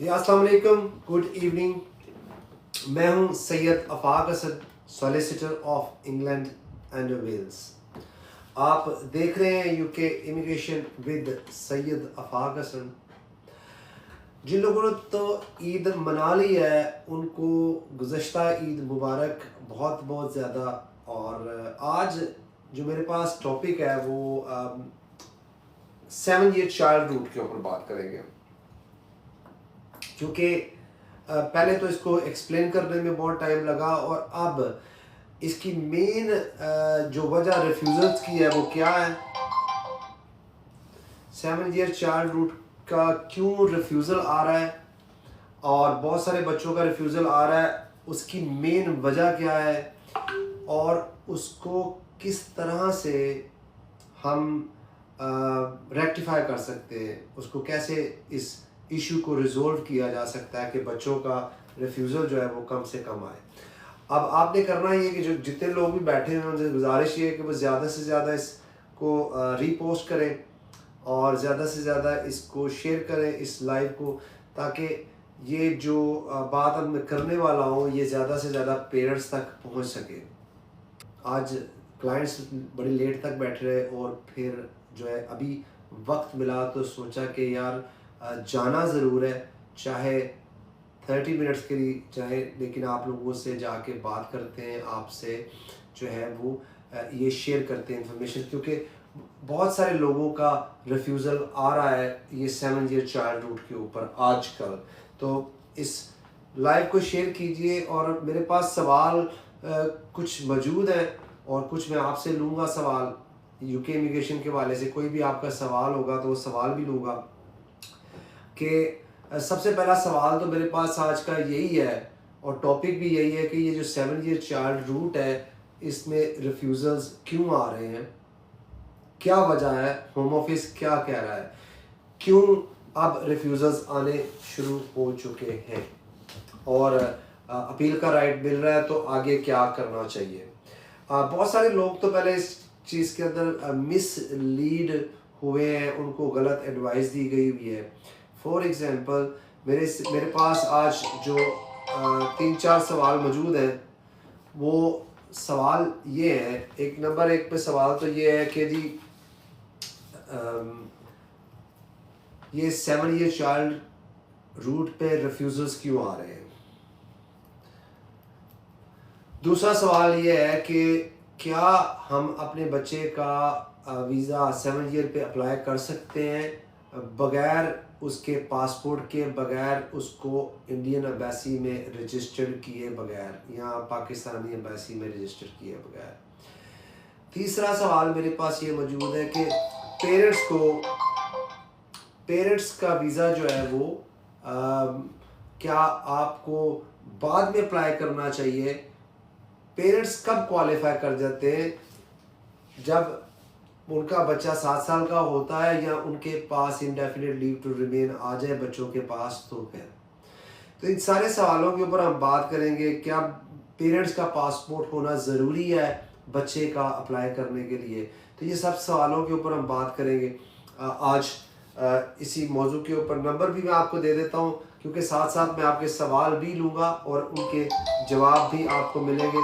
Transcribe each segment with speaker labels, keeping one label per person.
Speaker 1: जी अस्सलाम वालेकुम, good evening. मैं हूं Syed Afaq Asad, solicitor of England and Wales. आप देख रहे हैं UK immigration with Syed Afaq Asad. जिन लोगों ने तो ईद मना ली है उनको गुज़श्ता ईद मुबारक बहुत बहुत ज़्यादा। और आज जो मेरे पास टॉपिक है वो 7 ईयर चाइल्ड रूट के ऊपर बात करेंगे, क्योंकि पहले तो इसको एक्सप्लेन करने में बहुत टाइम लगा और अब इसकी मेन जो वजह रिफ्यूज़ल्स की है वो क्या है। 7 ईयर चाइल्ड रूट का क्यों रिफ्यूज़ल आ रहा है और बहुत सारे बच्चों का रिफ्यूज़ल आ रहा है, उसकी मेन वजह क्या है और उसको किस तरह से हम रेक्टिफाई कर सकते हैं, उसको कैसे इस इशू को रिजोल्व किया जा सकता है कि बच्चों का रिफ्यूज़ल जो है वो कम से कम आए। अब आपने करना ये कि जो जितने लोग भी बैठे हैं उनसे गुजारिश ये है कि वो ज़्यादा से ज़्यादा इसको रीपोस्ट करें और ज़्यादा से ज़्यादा इसको शेयर करें इस लाइव को, ताकि ये जो बात अब मैं करने वाला हूँ ये ज़्यादा से ज़्यादा पेरेंट्स तक पहुँच सके। आज क्लाइंट्स बड़ी लेट तक बैठ रहे और फिर जो है अभी वक्त मिला तो सोचा कि यार जाना ज़रूर है, चाहे 30 मिनट्स के लिए चाहे, लेकिन आप लोगों से जाके बात करते हैं, आपसे जो है वो ये शेयर करते हैं इंफॉर्मेशन, क्योंकि बहुत सारे लोगों का रिफ्यूज़ल आ रहा है ये 7 ईयर चाइल्ड रूट के ऊपर आजकल। तो इस लाइव को शेयर कीजिए और मेरे पास सवाल कुछ मौजूद हैं और कुछ मैं आपसे लूँगा सवाल यूके इमिग्रेशन के वाले से। कोई भी आपका सवाल होगा तो वो सवाल भी लूँगा। कि सबसे पहला सवाल तो मेरे पास आज का यही है और टॉपिक भी यही है कि ये जो 7 ईयर चाइल्ड रूट है इसमें रिफ्यूज़ल्स क्यों आ रहे हैं, क्या वजह है, होम ऑफिस क्या कह रहा है, क्यों अब रिफ्यूज़ल्स आने शुरू हो चुके हैं और अपील का राइट मिल रहा है तो आगे क्या करना चाहिए। बहुत सारे लोग तो पहले इस चीज़ के अंदर मिसलीड हुए हैं, उनको गलत एडवाइस दी गई हुई है। फॉर एग्ज़ाम्पल मेरे पास आज जो 3-4 सवाल मौजूद हैं वो सवाल ये है। एक नंबर 1 पे सवाल तो ये है कि जी ये 7 ईयर चाइल्ड रूट पे रिफ्यूज़ल्स क्यों आ रहे हैं। दूसरा सवाल ये है कि क्या हम अपने बच्चे का वीज़ा 7 ईयर पे अप्लाई कर सकते हैं बगैर उसके पासपोर्ट के, बगैर उसको इंडियन एम्बेसी में रजिस्टर्ड किए बगैर, यहाँ पाकिस्तानी एम्बेसी में रजिस्टर किए बगैर। तीसरा सवाल मेरे पास ये मौजूद है कि पेरेंट्स का वीज़ा जो है वो क्या आपको बाद में अप्लाई करना चाहिए। पेरेंट्स कब क्वालिफाई कर जाते हैं, जब उनका बच्चा 7 साल का होता है या उनके पास इंडेफिनिट लीव टू रिमेन आ जाए बच्चों के पास, तो फिर तो इन सारे सवालों के ऊपर हम बात करेंगे। क्या पेरेंट्स का पासपोर्ट होना ज़रूरी है बच्चे का अप्लाई करने के लिए, तो ये सब सवालों के ऊपर हम बात करेंगे आज इसी मौजू के ऊपर। नंबर भी मैं आपको दे देता हूँ क्योंकि साथ साथ मैं आपके सवाल भी लूँगा और उनके जवाब भी आपको मिलेंगे।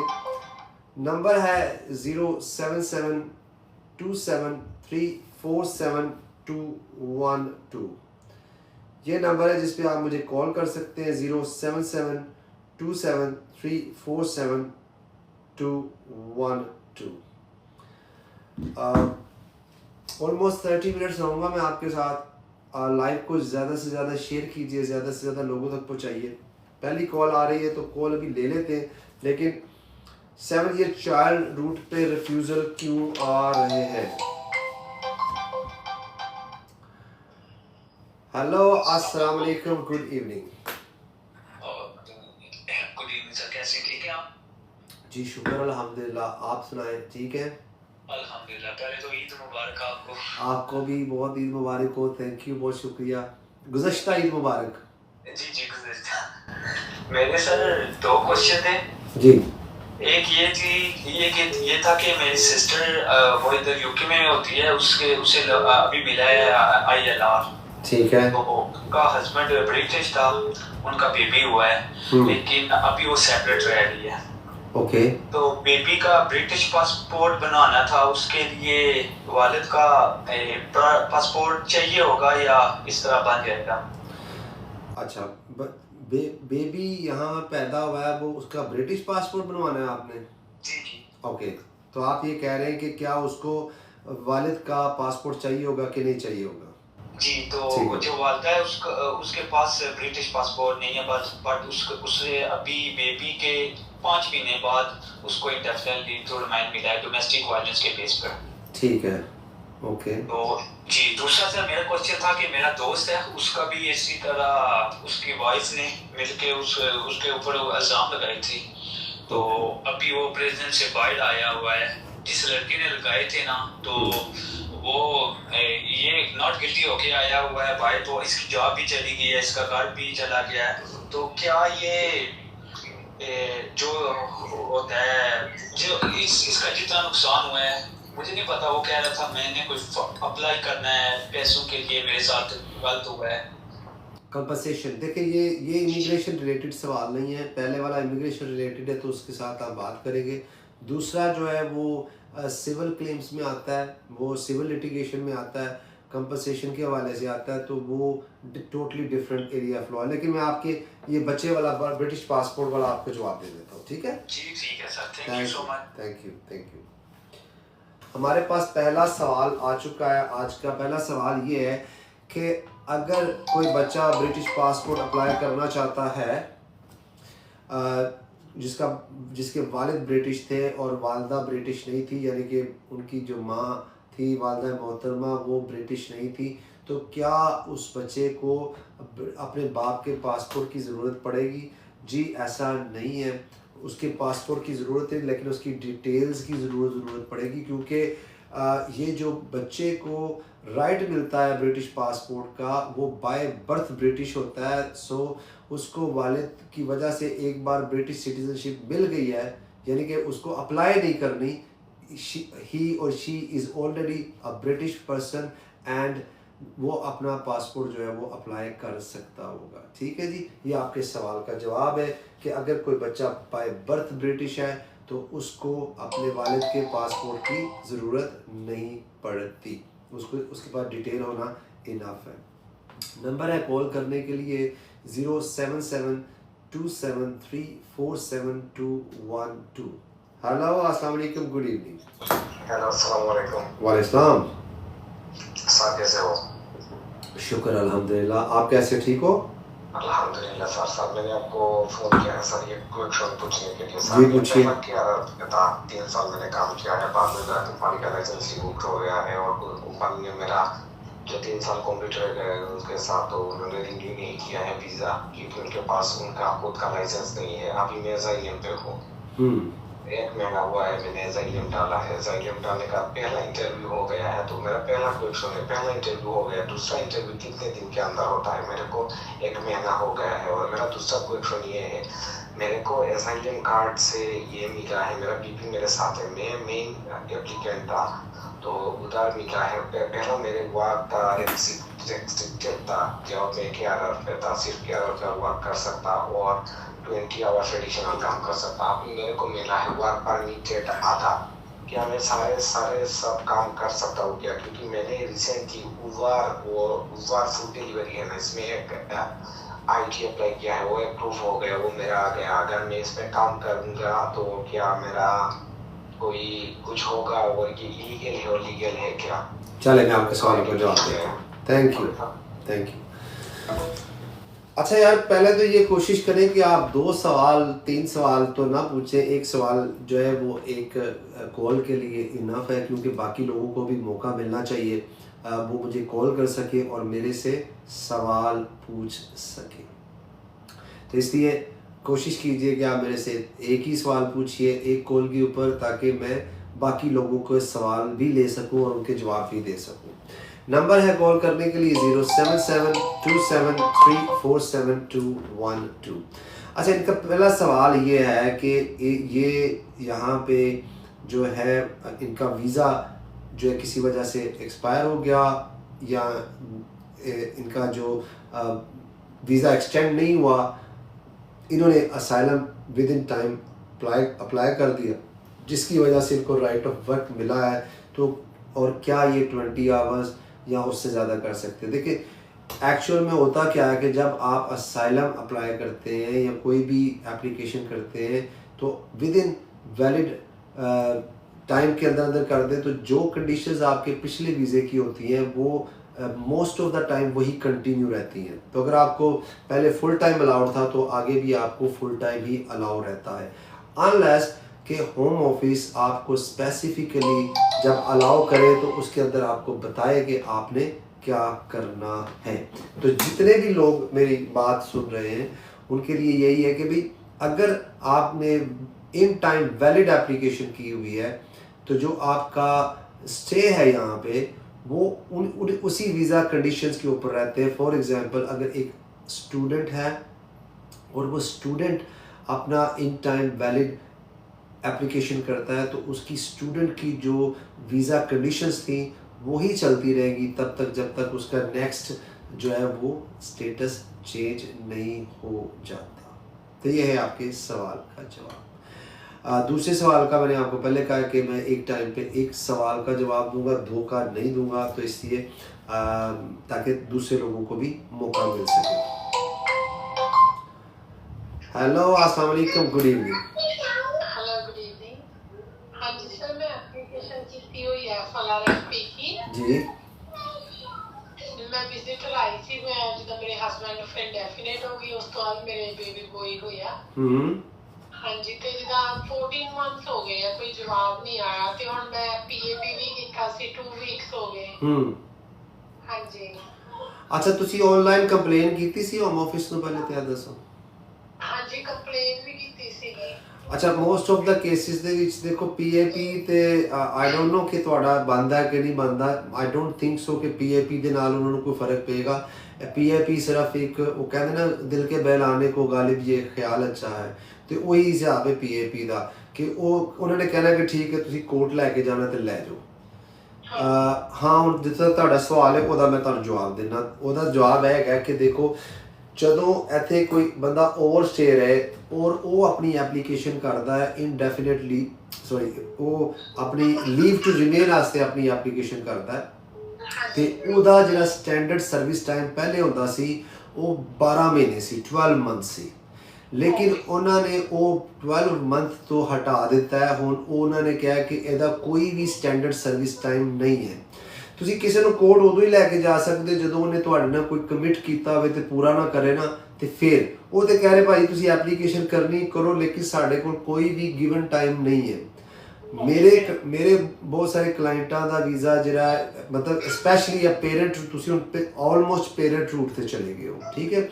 Speaker 1: नंबर है 07727347212। ये नंबर है जिस पे आप मुझे कॉल कर सकते हैं, 07727347212। ऑलमोस्ट 30 मिनट्स रहूँगा मैं आपके साथ। लाइव को ज़्यादा से ज़्यादा शेयर कीजिए, ज़्यादा से ज़्यादा लोगों तक पहुँचाइए। पहली कॉल आ रही है तो कॉल अभी ले लेते हैं, लेकिन 7 ईयर चाइल्ड रूट पे रिफ्यूज़ल क्यों आ रहे हैं। हेलो अस्सलाम वालेकुम, good evening.
Speaker 2: Good evening sir, कैसे, ठीक है आप?
Speaker 1: जी शुक्र अल्हम्दुलिल्लाह, आप सुनाएं, ठीक है?
Speaker 2: अल्हम्दुलिल्लाह। पहले तो ईद मुबारक आपको।
Speaker 1: आपको भी बहुत ईद मुबारक हो, थैंक यू, बहुत शुक्रिया। गुज़श्ता ईद मुबारक।
Speaker 2: जी जी गुज़श्ता। मेरे सर 2 क्वेश्चन थे
Speaker 1: जी।
Speaker 2: एक ये थी ये था कि मेरी सिस्टर वो इधर यूके में होती है, उसे अभी मिला है ILR।
Speaker 1: ठीक है।
Speaker 2: तो उनका हस्बैंड ब्रिटिश था, उनका बेबी हुआ है, लेकिन अभी वो सेपरेट रह रही है।
Speaker 1: ओके।
Speaker 2: तो बेबी का ब्रिटिश पासपोर्ट बनाना था, उसके लिए वालिद का पासपोर्ट चाहिए होगा या इस तरह बन जाएगा?
Speaker 1: अच्छा, बेबी यहाँ पैदा हुआ है, वो उसका ब्रिटिश पासपोर्ट बनवाना है आपने?
Speaker 2: जी जी।
Speaker 1: ओके, तो आप ये कह रहे हैं कि क्या उसको वालिद का पासपोर्ट चाहिए होगा कि नहीं चाहिए होगा?
Speaker 2: जी, तो जो वालिदा है उसके पास ब्रिटिश पासपोर्ट नहीं है, बट उससे अभी बेबी के 5 महीने बाद उसको इंडेफिनिट लीव टू रिमाइन मिला है डोमेस्टिक वायलेंस के बेस पर।
Speaker 1: ठीक है, ओके।
Speaker 2: तो जी, दूसरा सर मेरा क्वेश्चन था कि मेरा दोस्त है, उसका भी इसी तरह उसकी वाइफ ने मिलके उसके ऊपर इल्जाम लगाई थी। तो अभी वो प्रेसिडेंट से बाहर आया हुआ है, जिस लड़के ने लगाए थे ना, तो वो ये नॉट गिल्टी होके आया हुआ है बाहर, तो इसकी जॉब भी चली गई है, इसका घर भी चला गया है। तो क्या ये जो होता है, जो इसका जितना नुकसान हुआ है, मुझे नहीं पता। वो कह रहा था मैंने कोई अप्लाई करना है पैसों के लिए, मेरे साथ गलत हुआ है।
Speaker 1: कंपनसेशन, देखिए ये इमिग्रेशन रिलेटेड सवाल नहीं है, पहले वाला इमिग्रेशन रिलेटेड है तो उसके साथ आप बात करेंगे। दूसरा जो है वो सिविल क्लेम्स में आता है, वो सिविल लिटिगेशन में आता है, कंपनसेशन के हवाले से आता है, तो वो totally different area of law है। लेकिन मैं आपके ये बच्चे वाला ब्रिटिश पासपोर्ट वाला आपको जवाब दे देता हूँ, ठीक है?
Speaker 2: जी ठीक है sir, thank you so much.
Speaker 1: Thank you. हमारे पास पहला सवाल आ चुका है। आज का पहला सवाल ये है कि अगर कोई बच्चा ब्रिटिश पासपोर्ट अप्लाई करना चाहता है, जिसके वालिद ब्रिटिश थे और वालदा ब्रिटिश नहीं थी, यानी कि उनकी जो माँ थी वालदा मोहतरमा वो ब्रिटिश नहीं थी, तो क्या उस बच्चे को अपने बाप के पासपोर्ट की ज़रूरत पड़ेगी? जी ऐसा नहीं है, उसके पासपोर्ट की ज़रूरत है लेकिन उसकी डिटेल्स की ज़रूरत पड़ेगी, क्योंकि ये जो बच्चे को राइट मिलता है ब्रिटिश पासपोर्ट का, वो बाय बर्थ ब्रिटिश होता है। सो उसको वालिद की वजह से एक बार ब्रिटिश सिटीजनशिप मिल गई है, यानी कि उसको अप्लाई नहीं करनी, ही और she is already a British person and वो अपना पासपोर्ट जो है वो अप्लाई कर सकता होगा। ठीक है जी, ये आपके सवाल का जवाब है कि अगर कोई बच्चा बाय बर्थ ब्रिटिश है तो उसको अपने वालिद के पासपोर्ट की ज़रूरत नहीं पड़ती, उसको उसके पास डिटेल होना इनफ है। नंबर है कॉल करने के लिए 07727347212। हेलो अस्सलाम वालेकुम, गुड इवनिंग।
Speaker 3: हेलो अस्सलाम वालेकुम।
Speaker 1: वालेकुम।
Speaker 3: सर कैसे हो?
Speaker 1: शुक्र अल्हम्दुलिल्लाह, आप कैसे, ठीक हो?
Speaker 3: अल्हम्दुलिल्लाह सर। सर मैंने आपको फ़ोन किया है सर ये क्वेश्चन पूछने के लिए।
Speaker 1: जी,
Speaker 3: सर
Speaker 1: पूछिए।
Speaker 3: मैं क्या था, 3 साल मैंने काम किया है, बाद में कंपनी का लाइसेंस बुक हो गया है और कंपनी ने मेरा जो 3 साल कंप्लीट हो गए उसके साथ तो उन्होंने रिन्यू नहीं किया है वीज़ा, क्योंकि उनके पास उनका खुद का लाइसेंस नहीं है। अभी मैं ज़ाइलियम पे हूँ, 1 महीना हुआ है मैंने ज़ाइलियम डाला है। ज़ाइलियम डालने का पहला इंटरव्यू हो गया है, तो मेरा पहला क्वेश्चन है, पहला इंटरव्यू हो गया, दूसरा इंटरव्यू कितने दिन के अंदर होता है? मेरे को 1 महीना हो गया है। और मेरा दूसरा क्वेश्चन ये है, मेरे को एसाइलम कार्ड से ये मिला है, मेरा बीपी मेरे साथ है, मैं मेन एप्लीकेंट था, तो उधर मिला है। पहला मेरे वर्क था रेस्ट्रिक्टेड था, जब मैं 11 पे था, सिर्फ 11 पे वर्क कर सकता और 20 आवर्स एडिशनल काम कर सकता। अभी मेरे को मिला है वर्क परमिटेड आधा। क्या मैं सारे सब काम कर सकता हूँ क्या? क्योंकि मैंने रिसेंटली उबर फूड डिलीवरी है ना, इसमें एक IT अप्लाई किया है, वो अप्रूव हो गया, वो मेरा आ गया। अगर मैं इसमें काम करूँगा तो क्या मेरा कोई कुछ होगा और ये इलीगल है और लीगल है क्या?
Speaker 1: चले मैं आपके सवाल को जवाब देता हूँ। Thank you. अच्छा यार, पहले तो ये कोशिश करें कि आप 2 सवाल 3 सवाल तो ना पूछें, एक सवाल जो है वो एक कॉल के लिए इनफ है, क्योंकि बाकी लोगों को भी मौका मिलना चाहिए, वो मुझे कॉल कर सके और मेरे से सवाल पूछ सके। तो इसलिए कोशिश कीजिए कि आप मेरे से एक ही सवाल पूछिए एक कॉल के ऊपर, ताकि मैं बाकी लोगों को सवाल भी ले सकूं और उनके जवाब भी दे सकूं। नंबर है कॉल करने के लिए 07727347212। अच्छा, इनका पहला सवाल ये है कि ये यहाँ पे जो है इनका वीज़ा जो है किसी वजह से एक्सपायर हो गया, या इनका जो वीज़ा एक्सटेंड नहीं हुआ, इन्होंने asylum with in time apply कर दिया, जिसकी वजह से इनको राइट ऑफ वर्क मिला है। तो और क्या ये 20 आवर्स या उससे ज़्यादा कर सकते हैं? देखिए एक्चुअल में होता क्या है कि जब आप असाइलम अप्लाई करते हैं या कोई भी एप्लीकेशन करते हैं तो विद इन वैलिड टाइम के अंदर अंदर कर दें, तो जो कंडीशंस आपके पिछले वीज़े की होती हैं वो मोस्ट ऑफ द टाइम वही कंटिन्यू रहती हैं। तो अगर आपको पहले फुल टाइम अलाउड था तो आगे भी आपको फुल टाइम ही अलाउ रहता है, अनलेस कि होम ऑफिस आपको स्पेसिफिकली जब अलाउ करे तो उसके अंदर आपको बताए कि आपने क्या करना है। तो जितने भी लोग मेरी बात सुन रहे हैं उनके लिए यही है कि भाई अगर आपने इन टाइम वैलिड एप्लीकेशन की हुई है तो जो आपका स्टे है यहाँ पे वो उसी वीज़ा कंडीशंस के ऊपर रहते हैं। फॉर एग्जांपल अगर एक स्टूडेंट है और वो स्टूडेंट अपना इन टाइम वैलिड एप्लीकेशन करता है तो उसकी स्टूडेंट की जो वीज़ा कंडीशंस थी वही चलती रहेगी तब तक जब तक उसका नेक्स्ट जो है वो स्टेटस चेंज नहीं हो जाता। तो ये है आपके सवाल का जवाब। दूसरे सवाल का मैंने आपको पहले कहा कि मैं एक टाइम पे एक सवाल का जवाब दूंगा, दो का नहीं दूंगा, तो इसलिए ताकि दूसरे लोगों को भी मौका मिल सके। हेलो अस्सलाम वालेकुम, good evening.
Speaker 4: Hello good evening. हाँ जी सर, मैं एप्लीकेशन की हुई है FLRFP की
Speaker 1: जी
Speaker 4: मैं विजिट लाई थी। मैं ਜਦੋਂ ਮੇਰੇ ਹਸਬੰਡ ਨੂੰ ਫਿਰ ਡੈਫੀਨੇਟ ਹੋ ਗਈ, ਉਸ ਤੋਂ ਬਾਅਦ ਮੇਰੇ ਬੇਬੀ ਬੋਏ ਹੋਇਆ। हाँ जी, ਤੇ ਜਿਹਦਾ 14 ਮੰਥਸ ਹੋ ਗਏ ਆ, ਕੋਈ ਜਵਾਬ ਨਹੀਂ ਆਇਆ ਤੇ ਹੁਣ ਮੈਂ PAP ਵੀ ਕੀਤਾ ਸੀ, 2 ਵੀਕਸ ਹੋ ਗਏ। हाँ जी।
Speaker 1: अच्छा, ਤੁਸੀਂ ਆਨਲਾਈਨ ਕੰਪਲੇਨ ਕੀਤੀ ਸੀ ਹੋਮ ਆਫਿਸ ਨੂੰ? ਪਹਿਲੇ ਤੇ ਦੱਸੋ।
Speaker 4: हाँ जी, ਕੰਪਲੇਨ ਵੀ ਕੀਤੀ ਸੀਗੀ।
Speaker 1: ਅੱਛਾ, ਮੋਸਟ ਆਫ ਦਾ ਕੇਸਿਸ ਦੇ ਵਿੱਚ ਦੇਖੋ PAP ਤੇ ਆਈ ਡੋਂਟ ਨੋ ਕਿ ਤੁਹਾਡਾ ਬੰਦਾ ਕਿ ਨਹੀਂ ਬੰਦਾ। ਆਈ ਡੋਂਟ ਥਿੰਕ ਸੋ ਕਿ PAP ਦੇ ਨਾਲ ਉਹਨਾਂ ਨੂੰ ਕੋਈ ਫਰਕ ਪਏਗਾ। PAP ਸਿਰਫ ਇੱਕ ਉਹ ਕਹਿੰਦੇ ਨਾ ਦਿਲ ਕੇ ਬਹਿਲਾने को गालिब ये ख्याल अच्छा है, ਤੇ ਉਹੀ ਹਿਸਾਬ ਹੈ PAP ਦਾ ਕਿ ਉਹ ਉਹਨਾਂ ਨੇ ਕਹਿਣਾ ਕਿ ਠੀਕ ਹੈ ਤੁਸੀਂ ਕੋਰਟ ਲੈ ਕੇ ਜਾਣਾ ਤੇ ਲੈ ਜਾਓ। ਹਾਂ, ਹੁਣ ਜਿੱਦਾਂ ਤੁਹਾਡਾ ਸਵਾਲ ਹੈ ਉਹਦਾ ਮੈਂ ਤੁਹਾਨੂੰ ਜਵਾਬ ਦੇਣਾ। ਉਹਦਾ ਜਵਾਬ ਇਹ ਹੈਗਾ ਕਿ ਦੇਖੋ ਜਦੋਂ ਇੱਥੇ ਕੋਈ ਬੰਦਾ ਓਵਰਸਟੇ ਰਹੇ ਔਰ ਉਹ ਆਪਣੀ ਐਪਲੀਕੇਸ਼ਨ ਕਰਦਾ ਹੈ ਇਨਡੈਫੀਨਿਟਲੀ ਉਹ ਆਪਣੀ ਲੀਵ ਟੂ ਰਿਮੇਨ ਵਾਸਤੇ ਆਪਣੀ ਐਪਲੀਕੇਸ਼ਨ ਕਰਦਾ ਹੈ ਤੇ ਉਹਦਾ ਜਿਹੜਾ ਸਟੈਂਡਰਡ ਸਰਵਿਸ ਟਾਈਮ ਪਹਿਲੇ ਹੁੰਦਾ ਸੀ ਉਹ 12 ਮਹੀਨੇ ਸੀ, 12 ਮੰਥ ਸੀ। ਲੇਕਿਨ ਉਹਨਾਂ ਨੇ ਉਹ 12 ਮੰਥ ਤੋਂ ਹਟਾ ਦਿੱਤਾ ਹੈ। ਹੁਣ ਉਹਨਾਂ ਨੇ ਕਿਹਾ ਕਿ ਇਹਦਾ ਕੋਈ ਵੀ ਸਟੈਂਡਰਡ ਸਰਵਿਸ ਟਾਈਮ ਨਹੀਂ ਹੈ। ਤੁਸੀਂ ਕਿਸੇ ਨੂੰ ਕੋਰਟ ਉਦੋਂ ਹੀ ਲੈ ਕੇ ਜਾ ਸਕਦੇ ਜਦੋਂ ਉਹਨੇ ਤੁਹਾਡੇ ਨਾਲ ਕੋਈ ਕਮਿਟ ਕੀਤਾ ਹੋਵੇ ਤੇ ਪੂਰਾ ਨਾ ਕਰੇ ਨਾ, ਤੇ ਫਿਰ ਉਹ ਤੇ ਕਹਿ ਰਹੇ ਭਾਈ ਤੁਸੀਂ ਐਪਲੀਕੇਸ਼ਨ ਕਰਨੀ ਕਰੋ, ਲੇਕਿਨ ਸਾਡੇ ਕੋਲ ਕੋਈ ਵੀ ਗਿਵਨ ਟਾਈਮ ਨਹੀਂ ਹੈ। ਮੇਰੇ ਬਹੁਤ ਸਾਰੇ ਕਲਾਇੰਟਾਂ ਦਾ ਵੀਜ਼ਾ ਜਿਹੜਾ ਮਤਲਬ ਸਪੈਸ਼ਲੀ ਆ ਪੇਰੈਂਟ, ਤੁਸੀਂ ਹੁਣ ਆਲਮੋਸਟ ਪੇਰੈਂਟ ਰੂਟ ਤੇ ਚਲੇ ਗਏ ਹੋ, ਠੀਕ ਹੈ,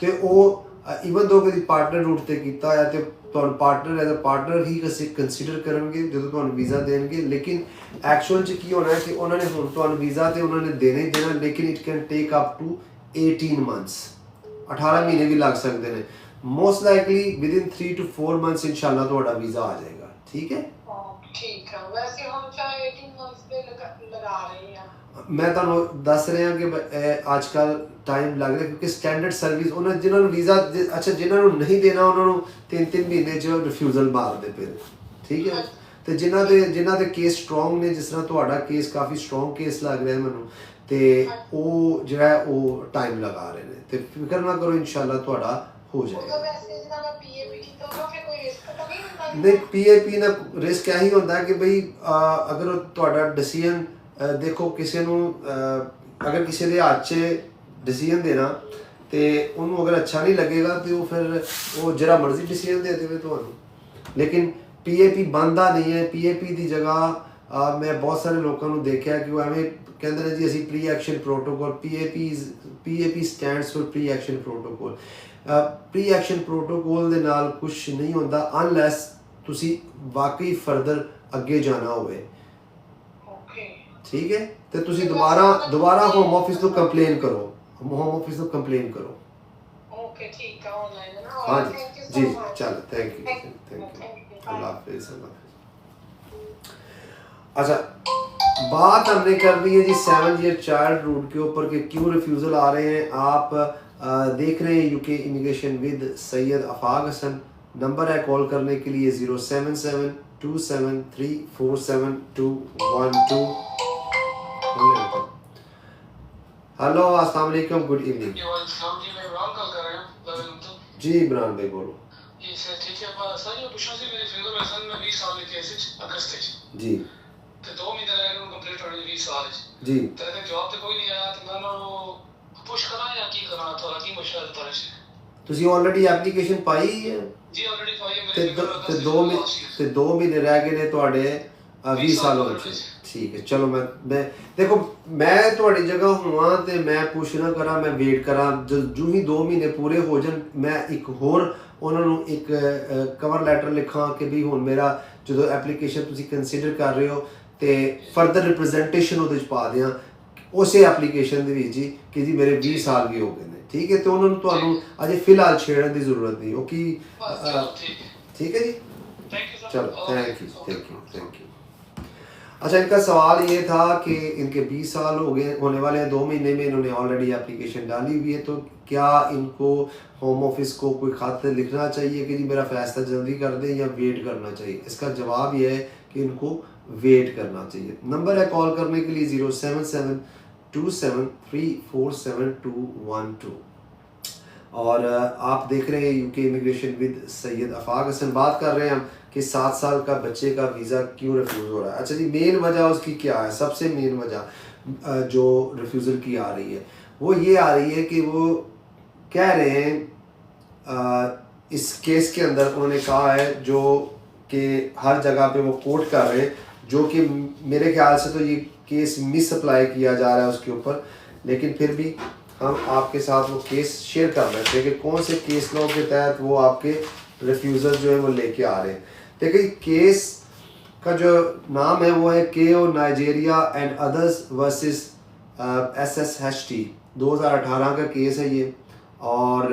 Speaker 1: ਤੇ ਉਹ ਈਵਨ ਦੋ ਕਦੀ ਪਾਰਟਨਰ ਰੂਟ ਤੇ ਕੀਤਾ ਹੋਇਆ ਤੇ ਤੁਹਾਨੂੰ ਪਾਰਟਨਰ ਐਜ਼ ਅ ਪਾਰਟਨਰ ਹੀ ਕੰਸੀਡਰ ਕਰਨਗੇ ਜਦੋਂ ਤੁਹਾਨੂੰ ਵੀਜ਼ਾ ਦੇਣਗੇ। ਲੇਕਿਨ ਐਕਚੁਅਲ 'ਚ ਕੀ ਹੋਣਾ ਹੈ ਕਿ ਉਹਨਾਂ ਨੇ ਹੁਣ ਤੁਹਾਨੂੰ ਵੀਜ਼ਾ ਤੇ ਉਹਨਾਂ ਨੇ ਦੇਣਾ ਹੀ ਦੇਣਾ, ਲੇਕਿਨ it can take up to 18 months, 18 ਮਹੀਨੇ ਵੀ ਲੱਗ ਸਕਦੇ ਨੇ। Most likely within 3 to 4 months ਇਨਸ਼ਾਅੱਲਾ ਤੁਹਾਡਾ ਵੀਜ਼ਾ ਆ ਜਾਏਗਾ, ਠੀਕ ਹੈ।
Speaker 4: ਠੀਕ ਹੈ, ਵੈਸੇ ਹੁਣ ਚਾਹੇ 18 ਮੰਥਸ ਦੇ ਲਗਾ ਰਹੇ ਆ।
Speaker 1: ਮੈਂ ਤੁਹਾਨੂੰ ਦੱਸ ਰਿਹਾ ਕਿ ਅੱਜ ਕੱਲ੍ਹ ਟਾਈਮ ਲੱਗ ਰਿਹਾ ਕਿਉਂਕਿ ਸਟੈਂਡਰਡ ਸਰਵਿਸ ਉਹਨਾਂ ਜਿਨ੍ਹਾਂ ਨੂੰ ਵੀਜ਼ਾ ਅੱਛਾ ਜਿਨ੍ਹਾਂ ਨੂੰ ਨਹੀਂ ਦੇਣਾ ਉਹਨਾਂ ਨੂੰ 3-3 ਮਹੀਨੇ 'ਚ ਰਿਫਿਊਜ਼ਲ ਮਾਰਦੇ ਪਏ, ਠੀਕ ਹੈ। ਤੇ ਜਿਨ੍ਹਾਂ ਦੇ ਕੇਸ ਸਟਰੋਂਗ ਨੇ, ਜਿਸ ਤਰ੍ਹਾਂ ਤੁਹਾਡਾ ਕੇਸ ਕਾਫੀ ਸਟਰੋਂਗ ਕੇਸ ਲੱਗ ਰਿਹਾ ਮੈਨੂੰ, ਤੇ ਉਹ ਜਿਹੜਾ ਉਹ ਟਾਈਮ ਲਗਾ ਰਹੇ ਨੇ। ਤੇ ਫਿਕਰ ਨਾ ਕਰੋ, ਇਨਸ਼ਾਅੱਲਾ ਤੁਹਾਡਾ ਹੋ ਜਾਏਗਾ। ਨਹੀਂ, PAP ਨਾਲ ਰਿਸਕ ਇਹੀ ਹੁੰਦਾ ਕਿ ਬਈ ਅਗਰ ਤੁਹਾਡਾ ਡਿਸੀਜਨ ਦੇਖੋ ਕਿਸੇ ਨੂੰ ਅਗਰ ਕਿਸੇ ਦੇ ਹੱਥ 'ਚ ਡਿਸੀਜਨ ਦੇਣਾ ਤੇ ਉਹਨੂੰ ਅਗਰ ਅੱਛਾ ਨਹੀਂ ਲੱਗੇਗਾ ਤੇ ਉਹ ਫਿਰ ਉਹ ਜਿਹੜਾ ਮਰਜ਼ੀ ਡਿਸੀਜਨ ਦੇ ਦੇਵੇ ਤੁਹਾਨੂੰ। ਲੇਕਿਨ PAP ਬਣਦਾ ਨਹੀਂ ਹੈ। PAP ਦੀ ਜਗ੍ਹਾ ਮੈਂ ਬਹੁਤ ਸਾਰੇ ਲੋਕਾਂ ਨੂੰ ਦੇਖਿਆ ਕਿ ਉਹ ਐਵੇਂ ਕਹਿੰਦੇ ਨੇ ਜੀ ਅਸੀਂ pre action protocol, PAP stands for pre action protocol. Pre action protocol ਦੇ ਨਾਲ ਕੁਛ ਨਹੀਂ ਹੁੰਦਾ ਅਨਲੈਸ ਤੁਸੀਂ ਵਾਕਈ ਫਰਦਰ ਅੱਗੇ ਜਾਣਾ ਹੋਵੇ, ਠੀਕ ਹੈ। ਤੇ ਤੁਸੀਂ ਦੁਬਾਰਾ ਹੋਮ ਆਫਿਸ ਨੂੰ ਕੰਪਲੇਨ ਕਰੋ, ਹੋਮ ਆਫਿਸ ਨੂੰ ਕੰਪਲੇਨ ਕਰੋ।
Speaker 4: ਓਕੇ, ਠੀਕ ਹੈ, ਆਨਲਾਈਨ ਹੈ ਨਾ।
Speaker 1: हाँ जी, चलो थैंक यू, अल्लाह हाफिज़। अच्छा, बात हमने कर दी है जी 7 ईयर चाइल्ड रूट के ऊपर कि क्यों रिफ्यूज़ल आ रहे हैं। आप देख रहे हैं UK immigration with Syed Afaq Hasan. Number है कॉल करने के लिए 07727347212। हेलो अस्सलाम वालेकुम, गुड इवनिंग जी। इमरान भाई बोलो जी
Speaker 5: ਤੇ 2 ਮਹੀਨੇ ਰਹਿ ਗਏ ਕੰਪਲੀਟ ਹੋਣੇ 20 ਸਾਲ ਚ
Speaker 1: जी
Speaker 5: ਤੇ ਇਹਦਾ ਜਵਾਬ ਤੇ ਕੋਈ ਨਹੀਂ ਆਇਆ ਤੇ ਮੈਂ ਉਹਨਾਂ ਨੂੰ ਪੁਸ਼ ਕਰਾਂ ਜਾਂ ਕੀ ਕਰਾਂ ਤੁਹਾਡਾ ਕੀ ਮਸ਼ਵਰਾ ਹੈ ਤੁਹਾਡੇ ਸੇ
Speaker 1: ਤੁਸੀਂ ਆਲਰੇਡੀ ਐਪਲੀਕੇਸ਼ਨ ਪਾਈ ਹੈ
Speaker 5: ਜੀ ਆਲਰੇਡੀ ਪਾਈ ਹੈ
Speaker 1: ਤੇ
Speaker 5: ਮੇਰੇ
Speaker 1: ਦੋ- ਤੇ 2 ਮਹੀਨੇ ਰਹਿ ਗਏ ਨੇ ਤੁਹਾਡੇ 20 ਸਾਲ ਹੋ ਗਏ। ਠੀਕ ਹੈ ਚਲੋ ਮੈਂ ਦੇਖੋ ਮੈਂ ਤੁਹਾਡੀ ਜਗ੍ਹਾ ਹੋਵਾਂ ਤੇ ਮੈਂ ਪੁੱਛ ਨਾ ਕਰਾਂ, ਮੈਂ ਵੇਟ ਕਰਾਂ। ਜੋ ਹੀ 2 ਮਹੀਨੇ ਪੂਰੇ ਹੋ ਜਾਣ ਮੈਂ ਇੱਕ ਹੋਰ ਉਹਨਾਂ ਨੂੰ ਇੱਕ ਕਵਰ ਲੈਟਰ ਲਿਖਾਂ ਕਿ ਵੀ ਹੁਣ ਮੇਰਾ ਜਦੋਂ ਐਪਲੀਕੇਸ਼ਨ ਤੁਸੀਂ ਕੰਸੀਡਰ ਕਰ ਰਹੇ ਹੋ ਤੇ ਫਰਦਰ ਰਿਪਰੈਜ਼ੈਂਟੇਸ਼ਨ ਉਹਦੇ ਚ ਪਾ ਦਿਆਂ ਉਸੇ ਐਪਲੀਕੇਸ਼ਨ ਦੇ ਵਿੱਚ ਜੀ ਕਿ ਜੀ ਮੇਰੇ 20 ਸਾਲ ਵੀ ਹੋ ਗਏ ਨੇ। ਠੀਕ ਹੈ ਤੇ ਉਹਨਾਂ ਨੂੰ ਤੁਹਾਨੂੰ ਅਜੇ ਫਿਲਹਾਲ ਛੇੜਨ ਦੀ ਜ਼रूरत नहीं। ਉਹ ਕੀ ठीक है जी, चलो थैंक यू। अच्छा इनका सवाल ये था कि इनके 20 साल हो गए होने वाले हैं, 2 महीने में इन्होंने ऑलरेडी एप्लीकेशन डाली हुई है, तो क्या इनको होम ऑफिस को कोई खत लिखना चाहिए कि जी मेरा फैसला जल्दी कर दें या वेट करना चाहिए? इसका जवाब ये है कि इनको वेट करना चाहिए। नंबर है कॉल करने के लिए 07727347212। और आप देख रहे हैं UK immigration with Syed Afaq Hasan. बात कर रहे हैं हम कि 7 साल का बच्चे का वीज़ा क्यों रिफ्यूज़ हो रहा है। अच्छा जी मेन वजह उसकी क्या है? सबसे मेन वजह जो रिफ्यूज़ल की आ रही है वो ये आ रही है कि वो कह रहे हैं इस केस के अंदर उन्होंने कहा है जो कि हर जगह पे वो कोट कर रहे हैं, जो कि मेरे ख्याल से तो ये केस मिस अप्लाई किया जा रहा है उसके ऊपर, लेकिन फिर भी हम आपके साथ वो केस शेयर कर रहे थे कि कौन से केस लॉ के तहत वो आपके रिफ्यूज़ल जो है वो लेके आ रहे हैं। देखिए केस का जो नाम है वो है KO Nigeria and others versus SSHT 2018 का केस है ये, और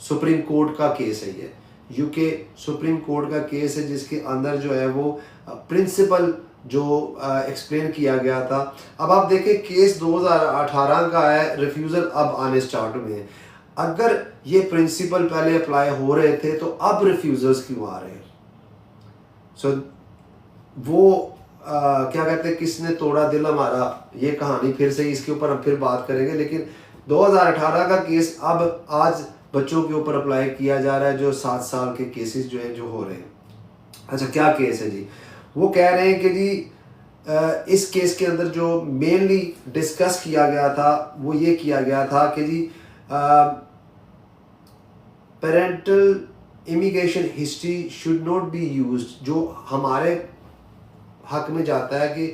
Speaker 1: सुप्रीम कोर्ट का केस है ये। यूके सुप्रीम कोर्ट का केस है जिसके अंदर जो है वो प्रिंसिपल जो एक्सप्लेन किया गया था। अब आप देखें केस 2018 का है, रिफ्यूज़ल अब आने स्टार्ट हुए हैं। अगर ये प्रिंसिपल पहले अप्लाई हो रहे थे तो अब रिफ्यूज़ल्स क्यों आ रहे हैं? वो क्या कहते हैं किसने तोड़ा दिल हमारा, ये कहानी फिर से इसके ऊपर हम फिर बात करेंगे। लेकिन 2018 का केस अब आज बच्चों के ऊपर अप्लाई किया जा रहा है, जो 7 साल के केसेस जो हैं जो हो रहे हैं। अच्छा क्या केस है जी? वो कह रहे हैं कि जी इस केस के अंदर जो मेनली डिस्कस किया गया था वो ये किया गया था कि जी parental immigration history should not be used, जो हमारे हक में जाता है कि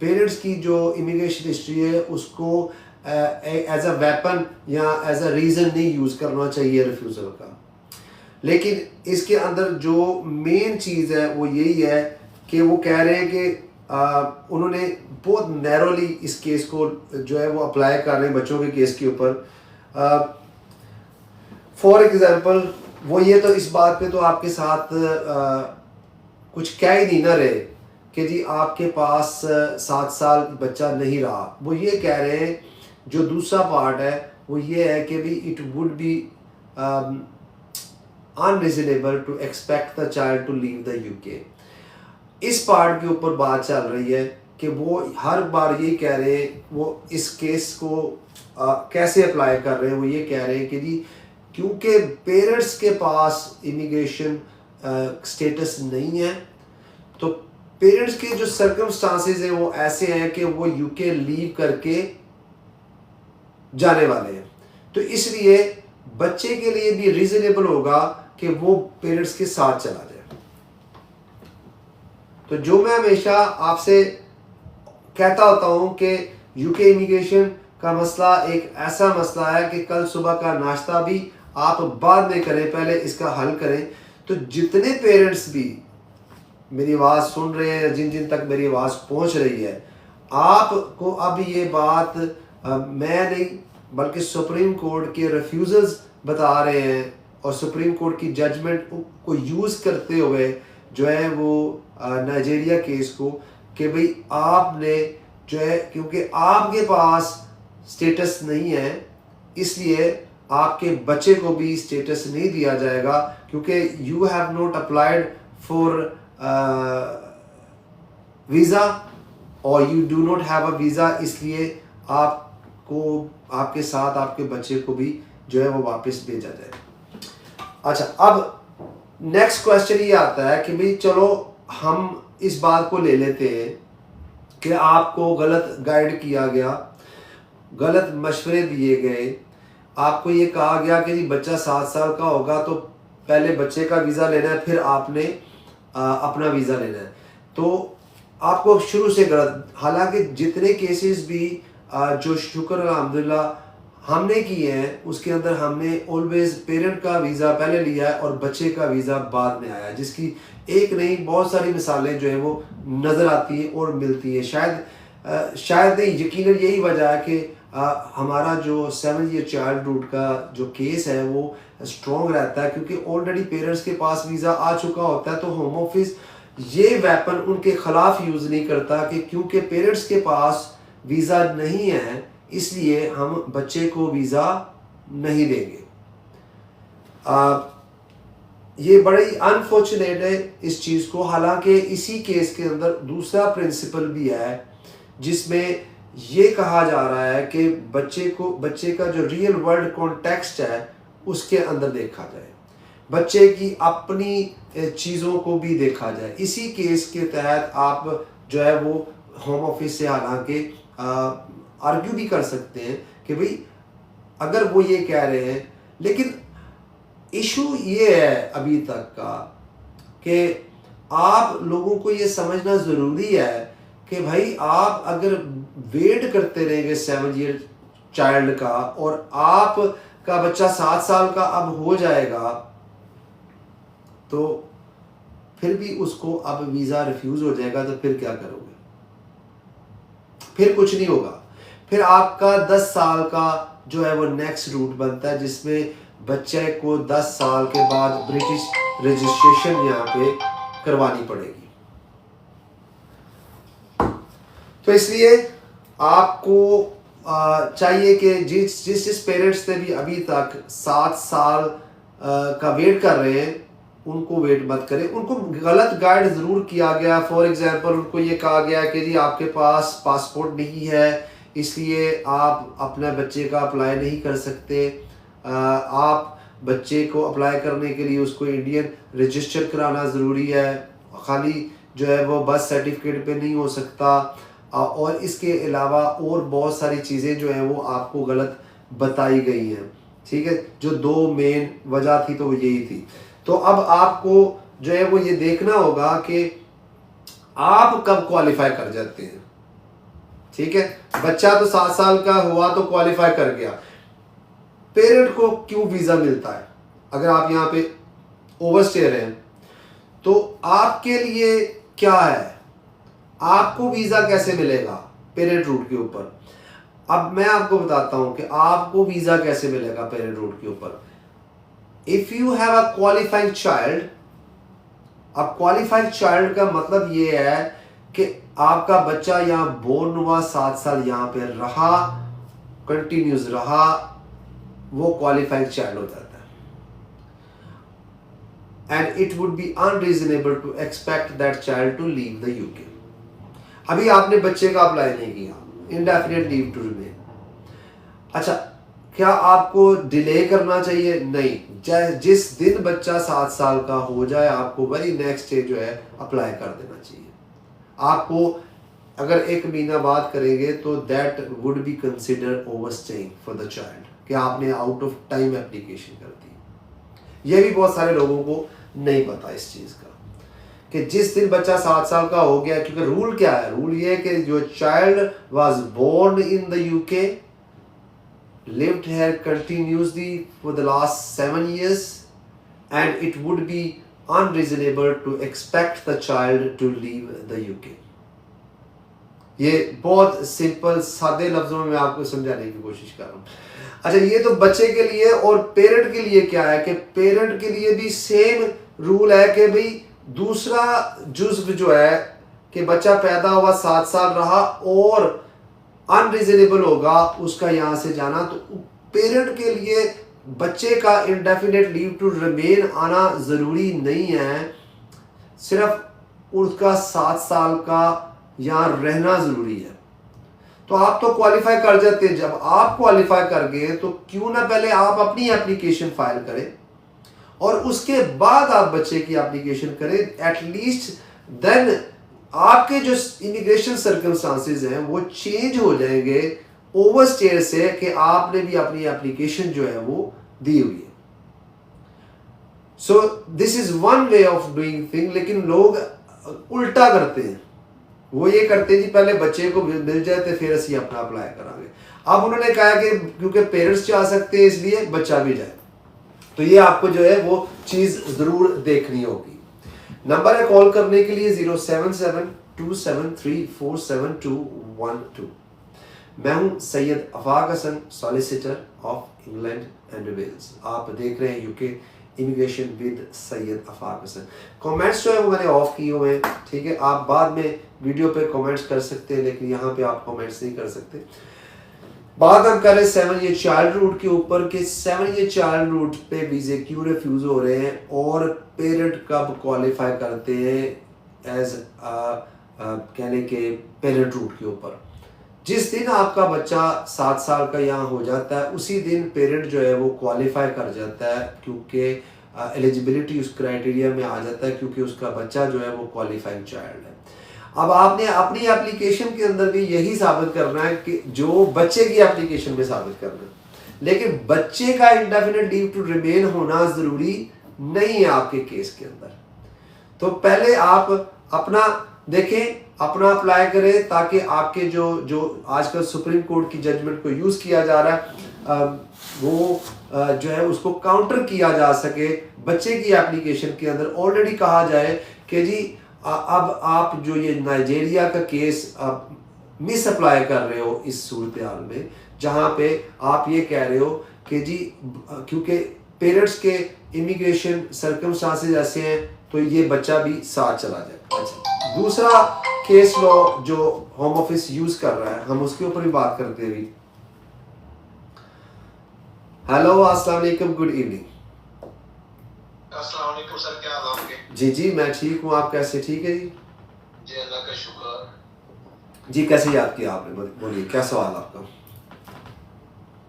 Speaker 1: पेरेंट्स की जो इमिग्रेशन हिस्ट्री है उसको एज अ वेपन या एज अ रीज़न नहीं यूज़ करना चाहिए रिफ्यूज़ल का। लेकिन इसके अंदर जो मेन चीज़ है वो यही है कि वो कह रहे हैं कि उन्होंने बहुत नैरोली इस केस को जो है वो अप्लाई कर रहे हैं बच्चों के केस के ऊपर। फॉर एग्ज़ाम्पल वो ये तो इस बात पे तो आपके साथ कुछ कह ही नहीं ना रहे कि जी आपके पास 7 साल बच्चा नहीं रहा। वो ये कह रहे हैं जो दूसरा पार्ट है वो ये है कि भी it would be unreasonable to expect the child to leave the UK. इस पार्ट के ऊपर बात चल रही है कि वो हर बार ये कह रहे हैं, वो इस केस को कैसे अप्लाई कर रहे हैं। वो ये कह रहे हैं कि जी क्योंकि पेरेंट्स के पास इमिग्रेशन स्टेटस नहीं है तो पेरेंट्स के जो सर्कमस्टांसेस हैं वो ऐसे हैं कि वो यूके लीव करके जाने वाले हैं, तो इसलिए बच्चे के लिए भी रीजनेबल होगा कि वो पेरेंट्स के साथ चला जाए। तो जो मैं हमेशा आपसे कहता होता हूँ कि यूके इमिग्रेशन का मसला एक ऐसा मसला है कि कल सुबह का नाश्ता भी आप बाद में करें, पहले इसका हल करें। तो जितने पेरेंट्स भी मेरी आवाज़ सुन रहे हैं, जिन जिन तक मेरी आवाज़ पहुँच रही है, आपको अब ये बात मैं नहीं बल्कि सुप्रीम कोर्ट के रिफ्यूज़ल्स बता रहे हैं और सुप्रीम कोर्ट की जजमेंट को यूज़ करते हुए जो है वो नाइजीरिया केस को कि भाई आपने जो है, क्योंकि आपके पास स्टेटस नहीं है इसलिए आपके बच्चे को भी स्टेटस नहीं दिया जाएगा, क्योंकि you have not applied for visa और you do not have a visa, इसलिए आपको आपके साथ आपके बच्चे को भी जो है वो वापस भेजा जाए। अच्छा, अब नेक्स्ट क्वेश्चन ये आता है कि भाई चलो हम इस बात को ले लेते हैं कि आपको गलत गाइड किया गया, गलत मशवरे दिए गए, आपको ये कहा गया कि जी बच्चा 7 साल का होगा तो पहले बच्चे का वीज़ा लेना है, फिर आपने अपना वीज़ा लेना है, तो आपको शुरू से गलत। हालांकि जितने केसेस भी जो शुक्र अल्हम्दुलिल्लाह हमने किए हैं उसके अंदर हमने ऑलवेज पेरेंट का वीज़ा पहले लिया है और बच्चे का वीज़ा बाद में आया है, जिसकी एक नहीं बहुत सारी मिसालें जो है वो नज़र आती हैं और मिलती है। शायद नहीं, यकीनन यही वजह है कि हमारा जो 7 ईयर चाइल्ड रूट का जो केस है वो स्ट्रॉन्ग रहता है, क्योंकि ऑलरेडी पेरेंट्स के पास वीज़ा आ चुका होता है, तो होम ऑफिस ये वेपन उनके खिलाफ यूज़ नहीं करता कि क्योंकि पेरेंट्स के पास वीज़ा नहीं है इसलिए हम बच्चे को वीज़ा नहीं देंगे। ये बड़ी अनफॉर्चुनेट है इस चीज़ को। हालांकि इसी केस के अंदर दूसरा प्रिंसिपल भी है जिसमें ये कहा जा रहा है कि बच्चे का जो रियल वर्ल्ड कॉन्टेक्स्ट है उसके अंदर देखा जाए, बच्चे की अपनी चीज़ों को भी देखा जाए। इसी केस के तहत आप जो है वो होम ऑफिस से हालांकि आर्ग्यू भी कर सकते हैं कि भाई अगर वो ये कह रहे हैं, लेकिन इशू ये है अभी तक का कि आप लोगों को ये समझना ज़रूरी है कि भाई आप अगर वेट करते रहेंगे 7 ईयर चाइल्ड का और आपका बच्चा 7 साल का अब हो जाएगा तो फिर भी उसको अब वीज़ा रिफ्यूज़ हो जाएगा, तो फिर क्या करोगे? फिर कुछ नहीं होगा। फिर आपका 10 साल का जो है वो नेक्स्ट रूट बनता है जिसमें बच्चे को 10 साल के बाद ब्रिटिश रजिस्ट्रेशन यहाँ पे करवानी पड़ेगी। तो इसलिए आपको चाहिए कि जिस पेरेंट्स ने भी अभी तक 7 साल का वेट कर रहे हैं उनको वेट मत करें। उनको गलत गाइड ज़रूर किया गया। फॉर एग्जांपल उनको ये कहा गया कि जी आपके पास पासपोर्ट नहीं है इसलिए आप अपने बच्चे का अप्लाई नहीं कर सकते, आप बच्चे को अप्लाई करने के लिए उसको इंडियन रजिस्टर कराना ज़रूरी है, खाली जो है वो बर्थ सर्टिफिकेट पे नहीं हो सकता, और इसके अलावा और बहुत सारी चीज़ें जो हैं वो आपको गलत बताई गई हैं। ठीक है, जो 2 मेन वजह थी तो वो यही थी। तो अब आपको जो है वो ये देखना होगा कि आप कब क्वालिफाई कर जाते हैं। ठीक है, बच्चा तो 7 साल का हुआ तो क्वालिफाई कर गया, पेरेंट को क्यों वीज़ा मिलता है? अगर आप यहाँ पे ओवरस्टेयर हैं तो आपके लिए क्या है, आपको वीज़ा कैसे मिलेगा पेरेंट रूट के ऊपर? अब मैं आपको बताता हूं कि आपको वीज़ा कैसे मिलेगा पेरेंट रूट के ऊपर। If you have a qualified child, अब क्वालिफाइड चाइल्ड का मतलब ये है कि आपका बच्चा यहाँ बोर्न हुआ, 7 साल यहाँ पे रहा, कंटिन्यूस रहा, वो क्वालिफाइड चाइल्ड हो जाता है। And it would be unreasonable to expect that child to leave the UK. अभी आपने बच्चे का अप्लाई नहीं किया, इंडेफिनिट लीव टू रिमेन। अच्छा, क्या आपको डिले करना चाहिए? नहीं, जिस दिन बच्चा 7 साल का हो जाए आपको वेरी नेक्स्ट डे जो है अप्लाई कर देना चाहिए। आपको अगर 1 महीना बाद करेंगे तो that would be consider overstaying for the child, कि आपने आउट ऑफ टाइम एप्लीकेशन कर दी। ये भी बहुत सारे लोगों को नहीं पता इस चीज़ का कि जिस दिन बच्चा 7 साल का हो गया, क्योंकि रूल क्या है, रूल ये है कि जो child was born in the UK, lived here continuously for the last 7 years, and it would be unreasonable to expect the child to leave the UK. ये बहुत सिंपल सादे लफ्जों में मैं आपको समझाने की कोशिश कर रहा हूँ। अच्छा, ये तो बच्चे के लिए, और पेरेंट के लिए क्या है कि पेरेंट के लिए भी सेम रूल है कि भाई दूसरा जुज़्व जो है कि बच्चा पैदा हुआ 7 साल रहा और अनरीजनेबल होगा उसका यहाँ से जाना, तो पेरेंट के लिए बच्चे का इंडेफिनेट लीव टू रिमेन आना ज़रूरी नहीं है, सिर्फ उसका 7 साल का यहाँ रहना ज़रूरी है। तो आप तो क्वालिफाई कर जाते हैं, जब आप क्वालिफाई कर गए तो क्यों ना पहले आप अपनी एप्लीकेशन फाइल करें और उसके बाद आप बच्चे की एप्लीकेशन करें। एटलीस्ट देन आपके जो इमिग्रेशन सर्कमस्टांसेस हैं वो चेंज हो जाएंगे ओवरस्टेयर से कि आपने भी अपनी एप्लीकेशन जो है वो दी हुई है। So this is one way of doing thing. लेकिन लोग उल्टा करते हैं, वो ये करते हैं जी पहले बच्चे को मिल जाए तो फिर असी अपना अप्लाई करांगे। अब उन्होंने कहा कि क्योंकि पेरेंट्स जा सकते हैं इसलिए बच्चा भी जाए, तो ये आपको जो है वो चीज जरूर देखनी होगी। नंबर है कॉल करने के लिए 07727347212। मैं हूं Syed Afaq Hasan, solicitor of England and Wales. आप देख रहे हैं UK immigration with Syed Afaq Hasan. Comments जो है वो मैंने ऑफ किए हुए हैं, ठीक है। आप बाद में वीडियो पे कमेंट्स कर सकते हैं, लेकिन यहाँ पे आप कमेंट्स नहीं कर सकते। बात हम कर रहे हैं 7 ईयर चाइल्ड रूट के ऊपर कि 7 ईयर चाइल्ड रूट पे वीज़े क्यों रिफ्यूज़ हो रहे हैं और पेरेंट कब क्वालिफाई करते हैं एज कहने के पेरेंट रूट के ऊपर। जिस दिन आपका बच्चा 7 साल का यहाँ हो जाता है उसी दिन पेरेंट जो है वो क्वालिफाई कर जाता है, क्योंकि एलिजिबिलिटी उस क्राइटेरिया में आ जाता है, क्योंकि उसका बच्चा जो है वो क्वालिफाइंग चाइल्ड है। अब आपने अपनी एप्लीकेशन के अंदर भी यही साबित करना है कि जो बच्चे की एप्लीकेशन में साबित करना है, लेकिन बच्चे का इंडेफिनिट लीव टू रिमेन होना जरूरी नहीं है आपके केस के अंदर। तो पहले आप अपना देखें, अपना अप्लाई करें, ताकि आपके जो आजकल सुप्रीम कोर्ट की जजमेंट को यूज किया जा रहा है वो जो है उसको काउंटर किया जा सके। बच्चे की एप्लीकेशन के अंदर ऑलरेडी कहा जाए कि जी अब आप जो ये नाइजीरिया का केस मिस अप्लाई कर रहे हो इस सूरत हाल में, जहाँ पे आप ये कह रहे हो कि जी क्योंकि पेरेंट्स के इमिग्रेशन सर्कमस्टांसेस ऐसे हैं तो ये बच्चा भी साथ चला जाए। अच्छा, दूसरा केस लॉ जो होम ऑफिस यूज कर रहा है, हम उसके ऊपर भी बात करते हैं अभी। हेलो, अस्सलाम वालेकुम, गुड इवनिंग।
Speaker 3: अस्सलाम वालेकुम सर, क्या हाल आपके?
Speaker 1: जी मैं ठीक हूँ, आप कैसे? ठीक है जी।
Speaker 3: जी अल्लाह का शुक्र।
Speaker 1: जी कैसे याद किया आपने, बोलिए क्या सवाल आपका?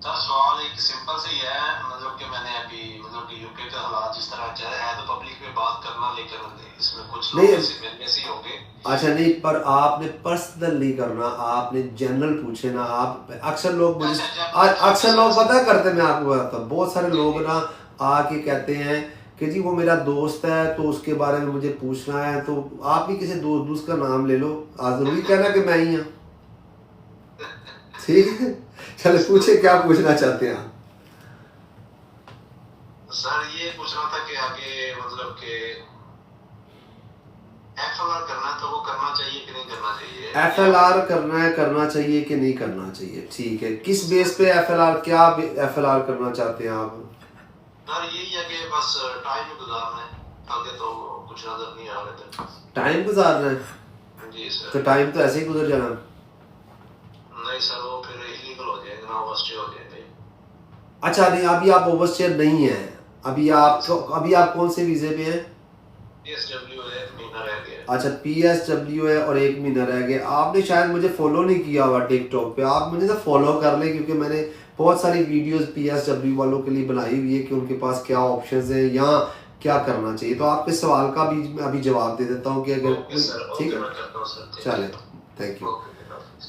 Speaker 3: सर सवाल एक सिंपल से ही है, मतलब कि मैंने अभी मतलब कि यूके के हालात जिस तरह चल रहे हैं तो पब्लिक में बात करना, लेकिन इसमें कुछ लोग ऐसे ही होंगे। अच्छा नहीं, पर आपने पर्सनल नहीं करना, आपने जनरल पूछे ना। आप अक्सर लोग पता करते, मैं आपको बताता हूँ, बहुत सारे लोग ना आके कहते हैं कि जी वो मेरा दोस्त है तो उसके बारे में मुझे पूछना है, तो आप भी किसी दोस्त का नाम ले लो, जरूरी कहना कि मैं ही हूँ, ठीक है। चलो पूछे, क्या पूछना चाहते हैं आप? सर ये पूछना था कि आगे मतलब कि FLR करना है तो वो करना चाहिए कि नहीं करना चाहिए?
Speaker 1: FLR करना चाहिए कि नहीं करना चाहिए, ठीक है। किस बेस पे FLR, क्या FLR करना चाहते हैं आप?
Speaker 3: सर यही है कि बस टाइम गुजारना है, आगे तो कुछ नजर नहीं आ रहा था।
Speaker 1: टाइम गुजारना है?
Speaker 3: जी सर।
Speaker 1: तो टाइम तो ऐसे ही गुजर जाना।
Speaker 3: नहीं सर, वो फिर इलीगल हो जाएगा ना, ओवरस्टे हो जाएगा।
Speaker 1: अच्छा नहीं, अभी आप ओवरस्टेयर नहीं है, अभी आप कौन से वीजे पे हैं?
Speaker 3: PSW है, 1 महीना रह गया।
Speaker 1: अच्छा PSW है और 1 महीना रह गया। आपने शायद मुझे फॉलो नहीं किया हुआ टिकटॉक पे, आप मुझे ना फॉलो कर लें, क्योंकि मैंने बहुत सारी वीडियोस PSW वालों के लिए बनाई हुई है कि उनके पास क्या ऑप्शंस हैं या क्या करना चाहिए। तो आपके सवाल का भी मैं अभी जवाब दे देता हूँ कि अगर ठीक है, चले, थैंक यू,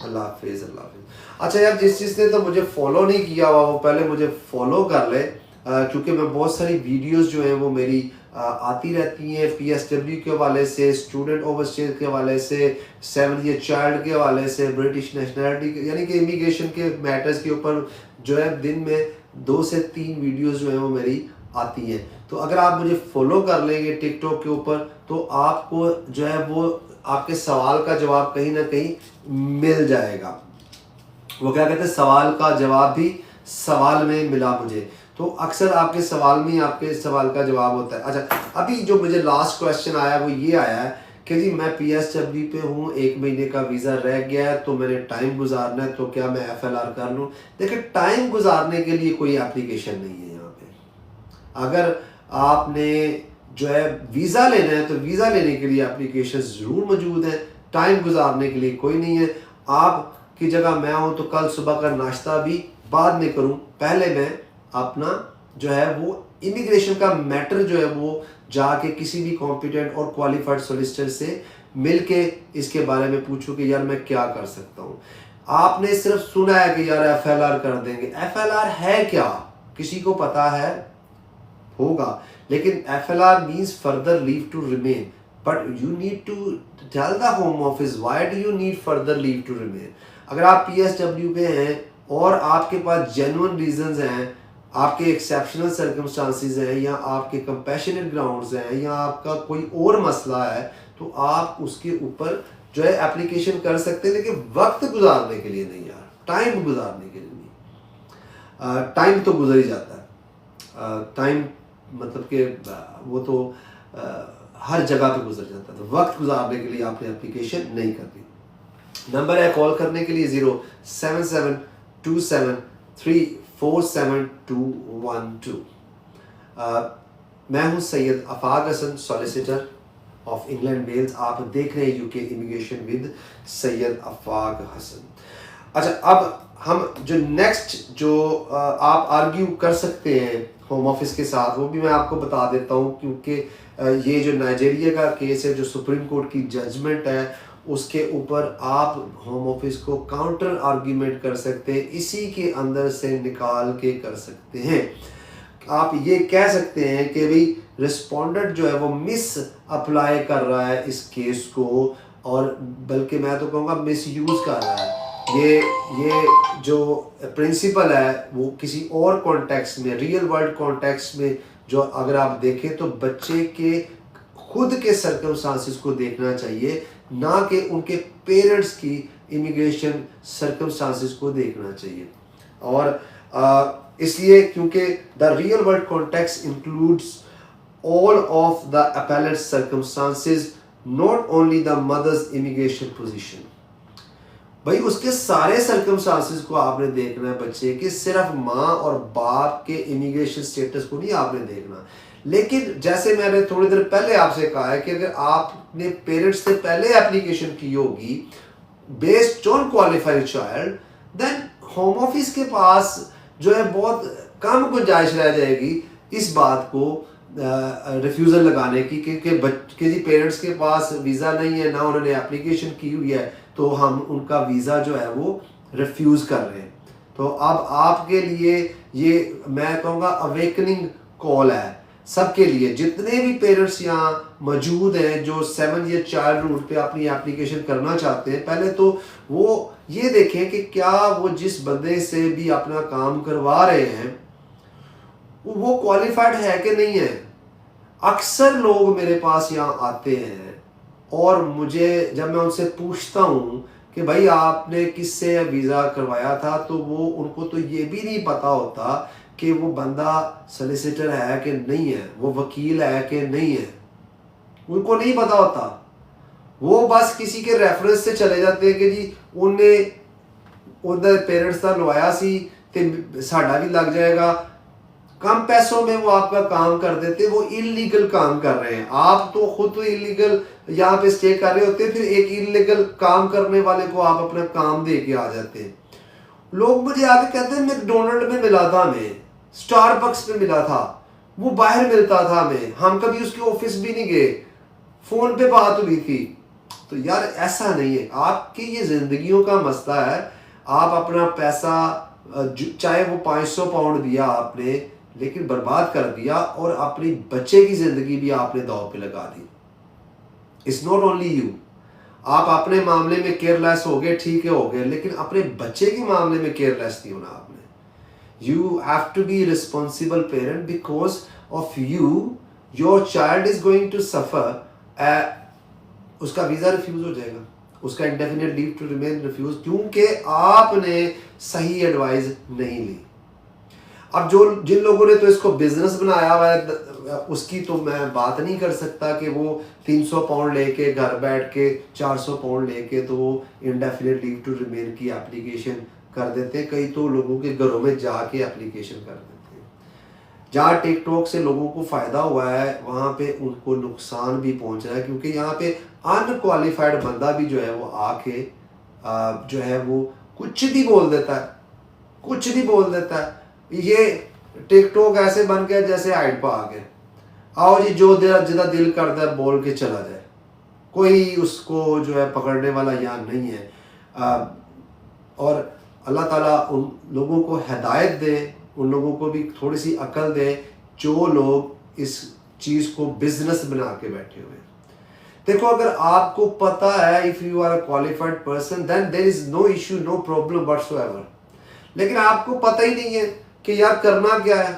Speaker 1: अल्लाह हाफिज़, अल्लाह हाफिज़। अच्छा यार, जिसने तो मुझे फॉलो नहीं किया हुआ वो पहले मुझे फॉलो कर ले, क्योंकि मैं बहुत सारी वीडियोस जो हैं वो मेरी आती रहती हैं PSW के हवाले से, स्टूडेंट ओवरस्टेयर के हवाले से, 7 ईयर चाइल्ड के हवाले से, ब्रिटिश नेशनलिटी यानी कि इमिग्रेशन के मैटर्स के ऊपर जो है दिन में 2 से 3 वीडियोस जो हैं वो मेरी आती हैं। तो अगर आप मुझे फॉलो कर लेंगे टिकटॉक के ऊपर तो आपको जो है वो आपके सवाल का जवाब कहीं ना कहीं मिल जाएगा। वो क्या कहते हैं, सवाल का जवाब भी सवाल में मिला मुझे, तो अक्सर आपके सवाल में आपके सवाल का जवाब होता है। अच्छा, अभी जो मुझे लास्ट क्वेश्चन आया वो ये आया है कि जी मैं PSW पे हूँ, 1 महीने का वीज़ा रह गया है तो मैंने टाइम गुजारना है, तो क्या मैं FLR कर लूँ? देखिए, टाइम गुजारने के लिए कोई एप्लीकेशन नहीं है यहाँ पे। अगर आपने जो है वीज़ा लेना है तो वीज़ा लेने के लिए एप्लीकेशन ज़रूर मौजूद है, टाइम गुजारने के लिए कोई नहीं है। आपकी जगह मैं हूँ तो कल सुबह का नाश्ता भी बाद में करूँ, पहले मैं अपना जो है वो इमिग्रेशन का मैटर जो है वो जाके किसी भी कॉम्पिटेंट और क्वालिफाइड सोलिसिटर से मिलके इसके बारे में पूछूं कि यार मैं क्या कर सकता हूँ। आपने सिर्फ सुना है कि यार FLR कर देंगे, FLR है क्या? किसी को पता है? होगा, लेकिन FLR means further leave to remain, but you need to tell the home office why do you need further leave to remain। अगर आप PSW पे हैं और आपके पास जेन्युइन रीजंस हैं, आपके एक्सेप्शनल सर्कमस्टांसिस हैं, या आपके कंपैशनेट ग्राउंड्स हैं, या आपका कोई और मसला है, तो आप उसके ऊपर जो है एप्लीकेशन कर सकते हैं, लेकिन वक्त गुजारने के लिए नहीं यार, टाइम गुजारने के लिए नहीं। टाइम तो गुजर ही जाता है, टाइम मतलब कि वो तो हर जगह पे गुजर जाता है, तो वक्त गुजारने के लिए आपने एप्लीकेशन नहीं करनी। नंबर है कॉल करने के लिए 07727347212। मैं हूं Syed Afaq Hasan, solicitor of England Wales. आप देख रहे हैं UK immigration with Syed Afaq Hasan. अच्छा, अब हम जो नेक्स्ट जो आप आर्ग्यू कर सकते हैं होम ऑफिस के साथ, वो भी मैं आपको बता देता हूँ, क्योंकि ये जो नाइजीरिया का केस है, जो सुप्रीम कोर्ट की जजमेंट है, उसके ऊपर आप होम ऑफिस को काउंटर आर्ग्यूमेंट कर सकते हैं, इसी के अंदर से निकाल के कर सकते हैं। आप ये कह सकते हैं कि भाई रिस्पोंडेंट जो है वो मिस अप्लाई कर रहा है इस केस को, और बल्कि मैं तो कहूँगा मिस यूज़ कर रहा है। ये जो प्रिंसिपल है वो किसी और कॉन्टेक्स्ट में, रियल वर्ल्ड कॉन्टेक्स्ट में जो अगर आप देखें तो बच्चे के खुद के सर्कमस्टांसिस को देखना चाहिए, ना कि उनके पेरेंट्स की इमिग्रेशन सर्कमस्टांसिस को देखना चाहिए। और इसलिए क्योंकि the real world context includes all of the appellant's circumstances, not only the mother's immigration position। भाई उसके सारे सर्कमस्टांसिस को आपने देखना है बच्चे के, सिर्फ माँ और बाप के इमिग्रेशन स्टेटस को नहीं आपने देखना। लेकिन जैसे मैंने थोड़ी देर पहले आपसे कहा है कि अगर आपने पेरेंट्स से पहले एप्लीकेशन की होगी based on qualified child, then home office के पास जो है बहुत कम गुंजाइश रह जाएगी इस बात को रिफ्यूज़ल लगाने की कि जी पेरेंट्स के पास वीज़ा नहीं है, ना उन्होंने एप्लीकेशन की हुई है, तो हम उनका वीज़ा जो है वो रिफ्यूज़ कर रहे हैं। तो अब आपके लिए ये मैं कहूँगा अवेकनिंग कॉल है सबके लिए, जितने भी पेरेंट्स यहाँ मौजूद हैं जो 7 ईयर चाइल्ड रूट पे अपनी एप्लीकेशन करना चाहते हैं, पहले तो वो ये देखें कि क्या वो जिस बंदे से भी अपना काम करवा रहे हैं वो क्वालिफाइड है कि नहीं है। अक्सर लोग मेरे पास यहाँ आते हैं और मुझे जब मैं उनसे पूछता हूँ कि भाई आपने किससे वीज़ा करवाया था, तो वो उनको तो ये भी नहीं पता होता कि वो बंदा सॉलिसिटर है कि नहीं है, वो वकील है कि नहीं है, उनको नहीं पता होता। वो बस किसी के रेफरेंस से चले जाते हैं कि जी उन्हें उधर पेरेंट्स का लवाया सी ते साड़ा भी लग जाएगा, कम पैसों में वो आपका काम कर देते। वो इलीगल काम कर रहे हैं, आप तो खुद तो इलीगल यहाँ पे स्टे कर रहे होते, फिर एक इलीगल काम करने वाले को आप अपना काम दे के आ जाते हैं। लोग मुझे आके कहते हैं मैकडोनल्ड में मिला था, मैं स्टारबक्स में मिला था, वो बाहर मिलता था, हम कभी उसके ऑफिस भी नहीं गए, फोन पे बात हुई थी। तो यार ऐसा नहीं है, आपकी ये जिंदगियों का मसला है। आप अपना पैसा चाहे वो 500 पाउंड दिया आपने, लेकिन बर्बाद कर दिया, और अपनी बच्चे की जिंदगी भी आपने दांव पे लगा दी। इट्स नॉट ओनली यू, आप अपने मामले में केयरलेस हो गए, ठीक है हो गए, लेकिन अपने बच्चे के मामले में केयरलेस नहीं होना आपने। You have to be responsible parent, because of you your child is going to suffer. उसका वीजा रिफ्यूज हो जाएगा, उसका indefinite leave to remain refuse, क्योंकि आपने सही एडवाइस नहीं ली। अब जिन लोगों ने तो इसको बिजनेस बनाया हुआ है उसकी तो मैं बात नहीं कर सकता कि वो 300 पाउंड लेके घर बैठ के 400 पाउंड लेके तो वो इंडेफिनिट लीव टू रिमेन की एप्लीकेशन कर देते हैं। कई तो लोगों के घरों में जाके एप्लीकेशन कर देते हैं। जहाँ टिकटॉक से लोगों को फ़ायदा हुआ है वहाँ पे उनको नुकसान भी पहुँच रहा है, क्योंकि यहाँ पे अनक्वालिफाइड बंदा भी जो है वो आके जो है वो कुछ भी बोल देता है, कुछ भी बोल देता है। ये टिकटॉक ऐसे बन गया जैसे हाइड पर आ गया, आओ जी जो जितना दिल करता है बोल के चला जाए, कोई उसको जो है पकड़ने वाला यहाँ नहीं है। और अल्लाह ताला उन लोगों को हिदायत दे, उन लोगों को भी थोड़ी सी अकल दे जो लोग इस चीज़ को बिजनेस बना के बैठे हुए हैं। देखो, अगर आपको पता है if you are a qualified person then there is no issue, no problem whatsoever, लेकिन आपको पता ही नहीं है कि यार करना क्या है।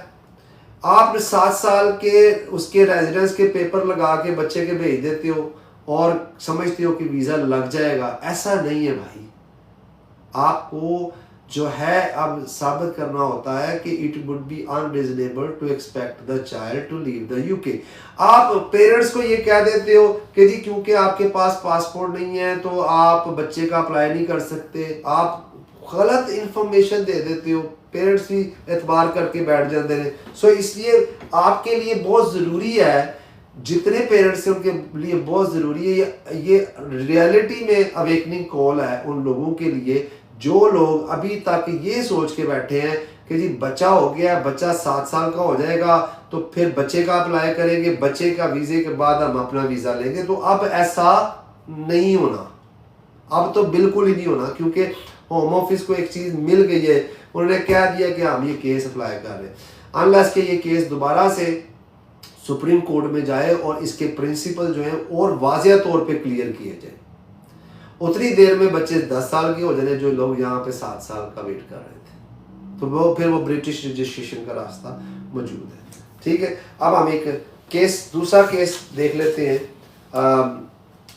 Speaker 1: आप 7 साल के उसके रेजिडेंस के पेपर लगा के बच्चे के भेज देते हो और समझते हो कि वीज़ा लग जाएगा। ऐसा नहीं है भाई, आपको जो है अब साबित करना होता है कि it would be unreasonable to expect the child to leave the UK. आप पेरेंट्स को ये कह देते हो कि जी क्योंकि आपके पास पासपोर्ट नहीं है तो आप बच्चे का अप्लाई नहीं कर सकते, आप गलत इंफॉर्मेशन दे देते हो, पेरेंट्स भी एतबार करके बैठ जाते हैं। सो इसलिए आपके लिए बहुत ज़रूरी है, जितने पेरेंट्स हैं उनके लिए बहुत ज़रूरी है ये रियलिटी में अवेकनिंग कॉल है उन लोगों के लिए जो लोग अभी तक ये सोच के बैठे हैं कि जी बच्चा हो गया, बच्चा 7 साल का हो जाएगा तो फिर बच्चे का अप्लाई करेंगे, बच्चे का वीज़े के बाद हम अपना वीज़ा लेंगे। तो अब ऐसा नहीं होना, अब तो बिल्कुल ही नहीं होना, क्योंकि होम ऑफिस को एक चीज़ मिल गई है, उन्होंने कह दिया कि हम ये केस अप्लाई कर रहे हैं। अनलेस के ये केस दोबारा से सुप्रीम कोर्ट में जाए और इसके प्रिंसिपल जो हैं और वाज़िया तौर पे क्लियर किए जाए, उतनी देर में बच्चे 10 साल के हो जाने जो लोग यहाँ पे 7 साल का वेट कर रहे थे। तो वो फिर वो ब्रिटिश रजिस्ट्रेशन का रास्ता मौजूद है। ठीक है, अब हम एक केस, दूसरा केस देख लेते हैं।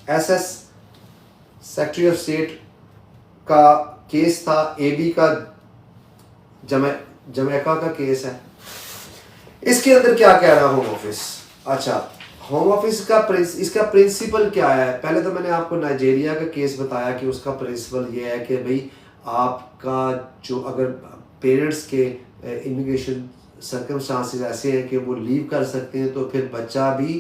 Speaker 1: एसएस सेक्रेटरी ऑफ स्टेट का केस था, एबी का जमैका का केस है। इसके अंदर क्या कह रहा होम ऑफिस? अच्छा, होम ऑफिस का इसका प्रिंसिपल क्या है? पहले तो मैंने आपको नाइजीरिया का केस बताया कि उसका प्रिंसिपल ये है कि भाई आपका जो अगर पेरेंट्स के इमिग्रेशन सर्कमस्टांसेस ऐसे हैं कि वो लीव कर सकते हैं तो फिर बच्चा भी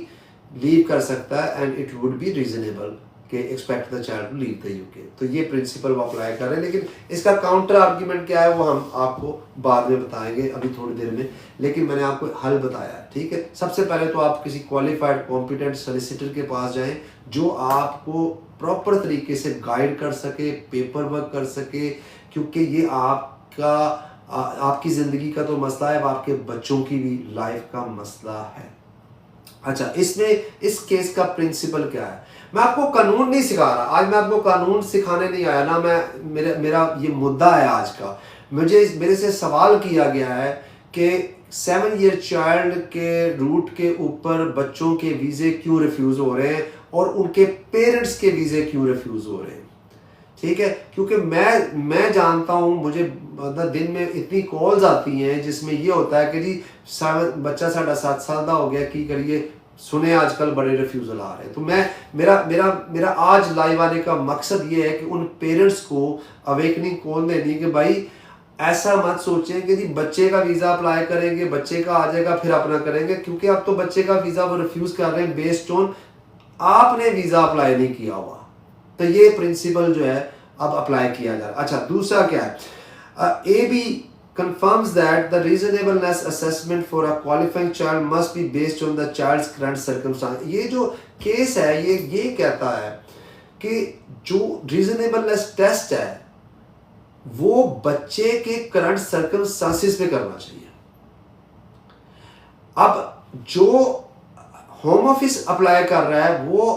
Speaker 1: लीव कर सकता है and it would be reasonable कि expect the child to leave the UK. तो ये प्रिंसिपल वो अप्लाई कर रहे हैं, लेकिन इसका काउंटर आर्ग्यूमेंट क्या है वो हम आपको बाद में बताएंगे, अभी थोड़ी देर में। लेकिन मैंने आपको हल बताया, ठीक है। सबसे पहले तो आप किसी क्वालिफाइड कॉम्पिटेंट सॉलिसिटर के पास जाएं जो आपको प्रॉपर तरीके से गाइड कर सके, पेपर वर्क कर सके, क्योंकि ये आपकी ज़िंदगी का तो मसला है, आपके बच्चों की भी लाइफ का मसला है। अच्छा, इसमें इस केस का प्रिंसिपल क्या है? मैं आपको कानून नहीं सिखा रहा, आज मैं आपको कानून सिखाने नहीं आया ना, मेरा ये मुद्दा है आज का। मेरे से सवाल किया गया है कि 7 ईयर चाइल्ड के रूट के ऊपर बच्चों के वीज़े क्यों रिफ्यूज़ हो रहे हैं और उनके पेरेंट्स के वीज़े क्यों रिफ्यूज़ हो रहे हैं। ठीक है, क्योंकि मैं जानता हूँ, मुझे मतलब दिन में इतनी कॉल्स आती हैं जिसमें ये होता है कि जी बच्चा साढ़ा 7 साल का हो गया, की करिए, सुने आजकल बड़े रिफ्यूज़ल आ रहे हैं। तो मेरा आज लाइव आने का मकसद ये है कि उन पेरेंट्स को अवेकनिंग कॉल देनी कि भाई ऐसा मत सोचें कि जी बच्चे का वीज़ा अप्लाई करेंगे, बच्चे का आ जाएगा फिर अपना करेंगे, क्योंकि अब तो बच्चे का वीज़ा वो रिफ्यूज़ कर रहे हैं बेस्ड ऑन आपने वीज़ा अप्लाई नहीं किया हुआ। तो ये प्रिंसिपल जो है अब अप्लाई किया जा रहा है। अच्छा, दूसरा क्या है? AB confirms that the reasonableness assessment for a qualifying child must be based on the child's current circumstance। ये जो केस है ये कहता है कि जो reasonableness टेस्ट है वो बच्चे के करंट सर्कमस्टांसेस पे करना चाहिए। अब जो होम ऑफिस अप्लाई कर रहा है, वो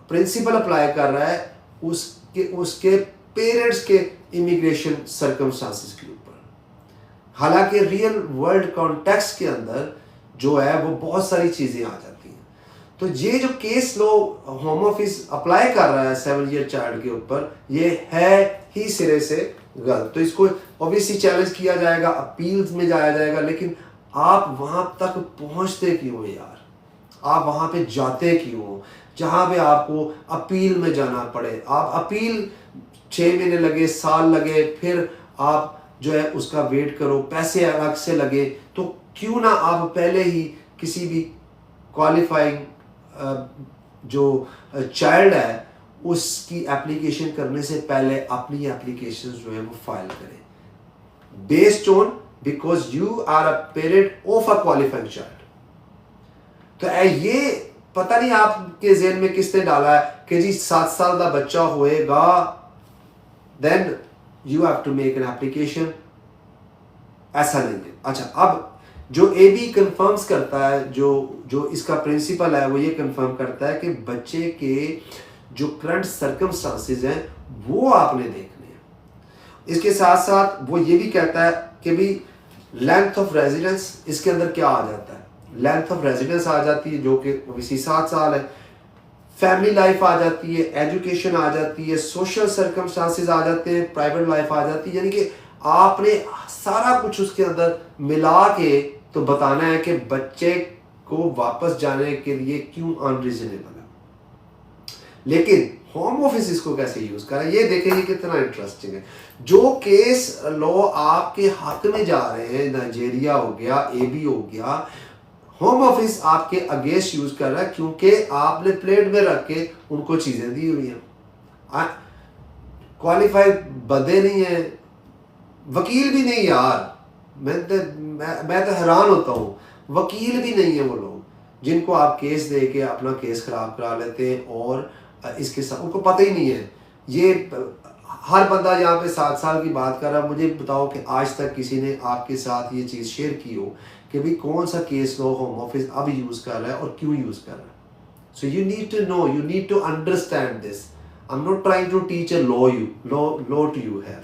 Speaker 1: प्रिंसिपल अप्लाई कर रहा है उसके पेरेंट्स के इमिग्रेशन सर्कमस्टांसेस के ऊपर। हालांकि रियल वर्ल्ड कॉन्टेक्स्ट के अंदर जो है वो बहुत सारी चीज़ें आ जाती हैं। तो ये जो केस लो होम ऑफिस अप्लाई कर रहा है 7 ईयर चाइल्ड के ऊपर, ये है ही सिरे से गलत। तो इसको ऑब्वियसली चैलेंज किया जाएगा, अपील्स में जाया जाएगा, लेकिन आप वहां तक पहुंचते क्यों यार? आप वहां पे जाते क्यों जहां पे आपको अपील में जाना पड़े? आप अपील 6 महीने लगे, साल लगे, फिर आप जो है उसका वेट करो, पैसे अलग से लगे, तो क्यों ना आप पहले ही किसी भी क्वालिफाइंग जो चाइल्ड है उसकी एप्लीकेशन करने से पहले अपनी एप्लीकेशन जो है वो फाइल करें, based on because you are a parent of a qualifying child. तो ये पता नहीं आपके ज़हन में किसने डाला है कि जी 7 साल का बच्चा होएगा then you have to make an application, ऐसा नहीं है। अच्छा, अब जो AB कंफर्म्स करता है, जो इसका प्रिंसिपल है वो ये कंफर्म करता है कि बच्चे के जो करंट सर्कमस्टांसेस हैं वो आपने देखने हैं। इसके साथ साथ वो ये भी कहता है कि भी लेंथ ऑफ रेजिडेंस इसके अंदर क्या आ जाता है, लेंथ ऑफ रेजिडेंस आ जाती है जो कि इसी 7 साल है, फैमिली लाइफ आ जाती है, एजुकेशन आ जाती है, सोशल सर्कमस्टांसेस आ जाते हैं, प्राइवेट लाइफ आ जाती है, यानी कि आपने सारा कुछ उसके अंदर मिला के तो बताना है कि बच्चे को वापस जाने के लिए क्यों अनरीजनेबल है। लेकिन होम ऑफिस इसको कैसे यूज कर रहा है ये देखेंगे, कितना इंटरेस्टिंग है। जो केस लॉ आपके हक में जा रहे हैं, नाइजीरिया हो गया, AB हो गया, होम ऑफिस आपके अगेंस्ट यूज कर रहा है क्योंकि आपने प्लेट में रख के उनको चीजें दी हुई हैं। क्वालिफाइड बंदे नहीं है, वकील भी नहीं यार, मैं तो हैरान होता हूँ, वकील भी नहीं है वो लोग जिनको आप केस दे के अपना केस खराब करा लेते हैं, और इसके साथ उनको पता ही नहीं है। ये हर बंदा यहाँ पे 7 साल की बात कर रहा है, मुझे बताओ कि आज तक किसी ने आपके साथ ये चीज़ शेयर की हो कि भाई कौन सा केस लॉ होम ऑफिस अब यूज़ कर रहा है और क्यों यूज़ कर रहा है। So you need to know, you need to understand this. I am not trying to teach a law to you है।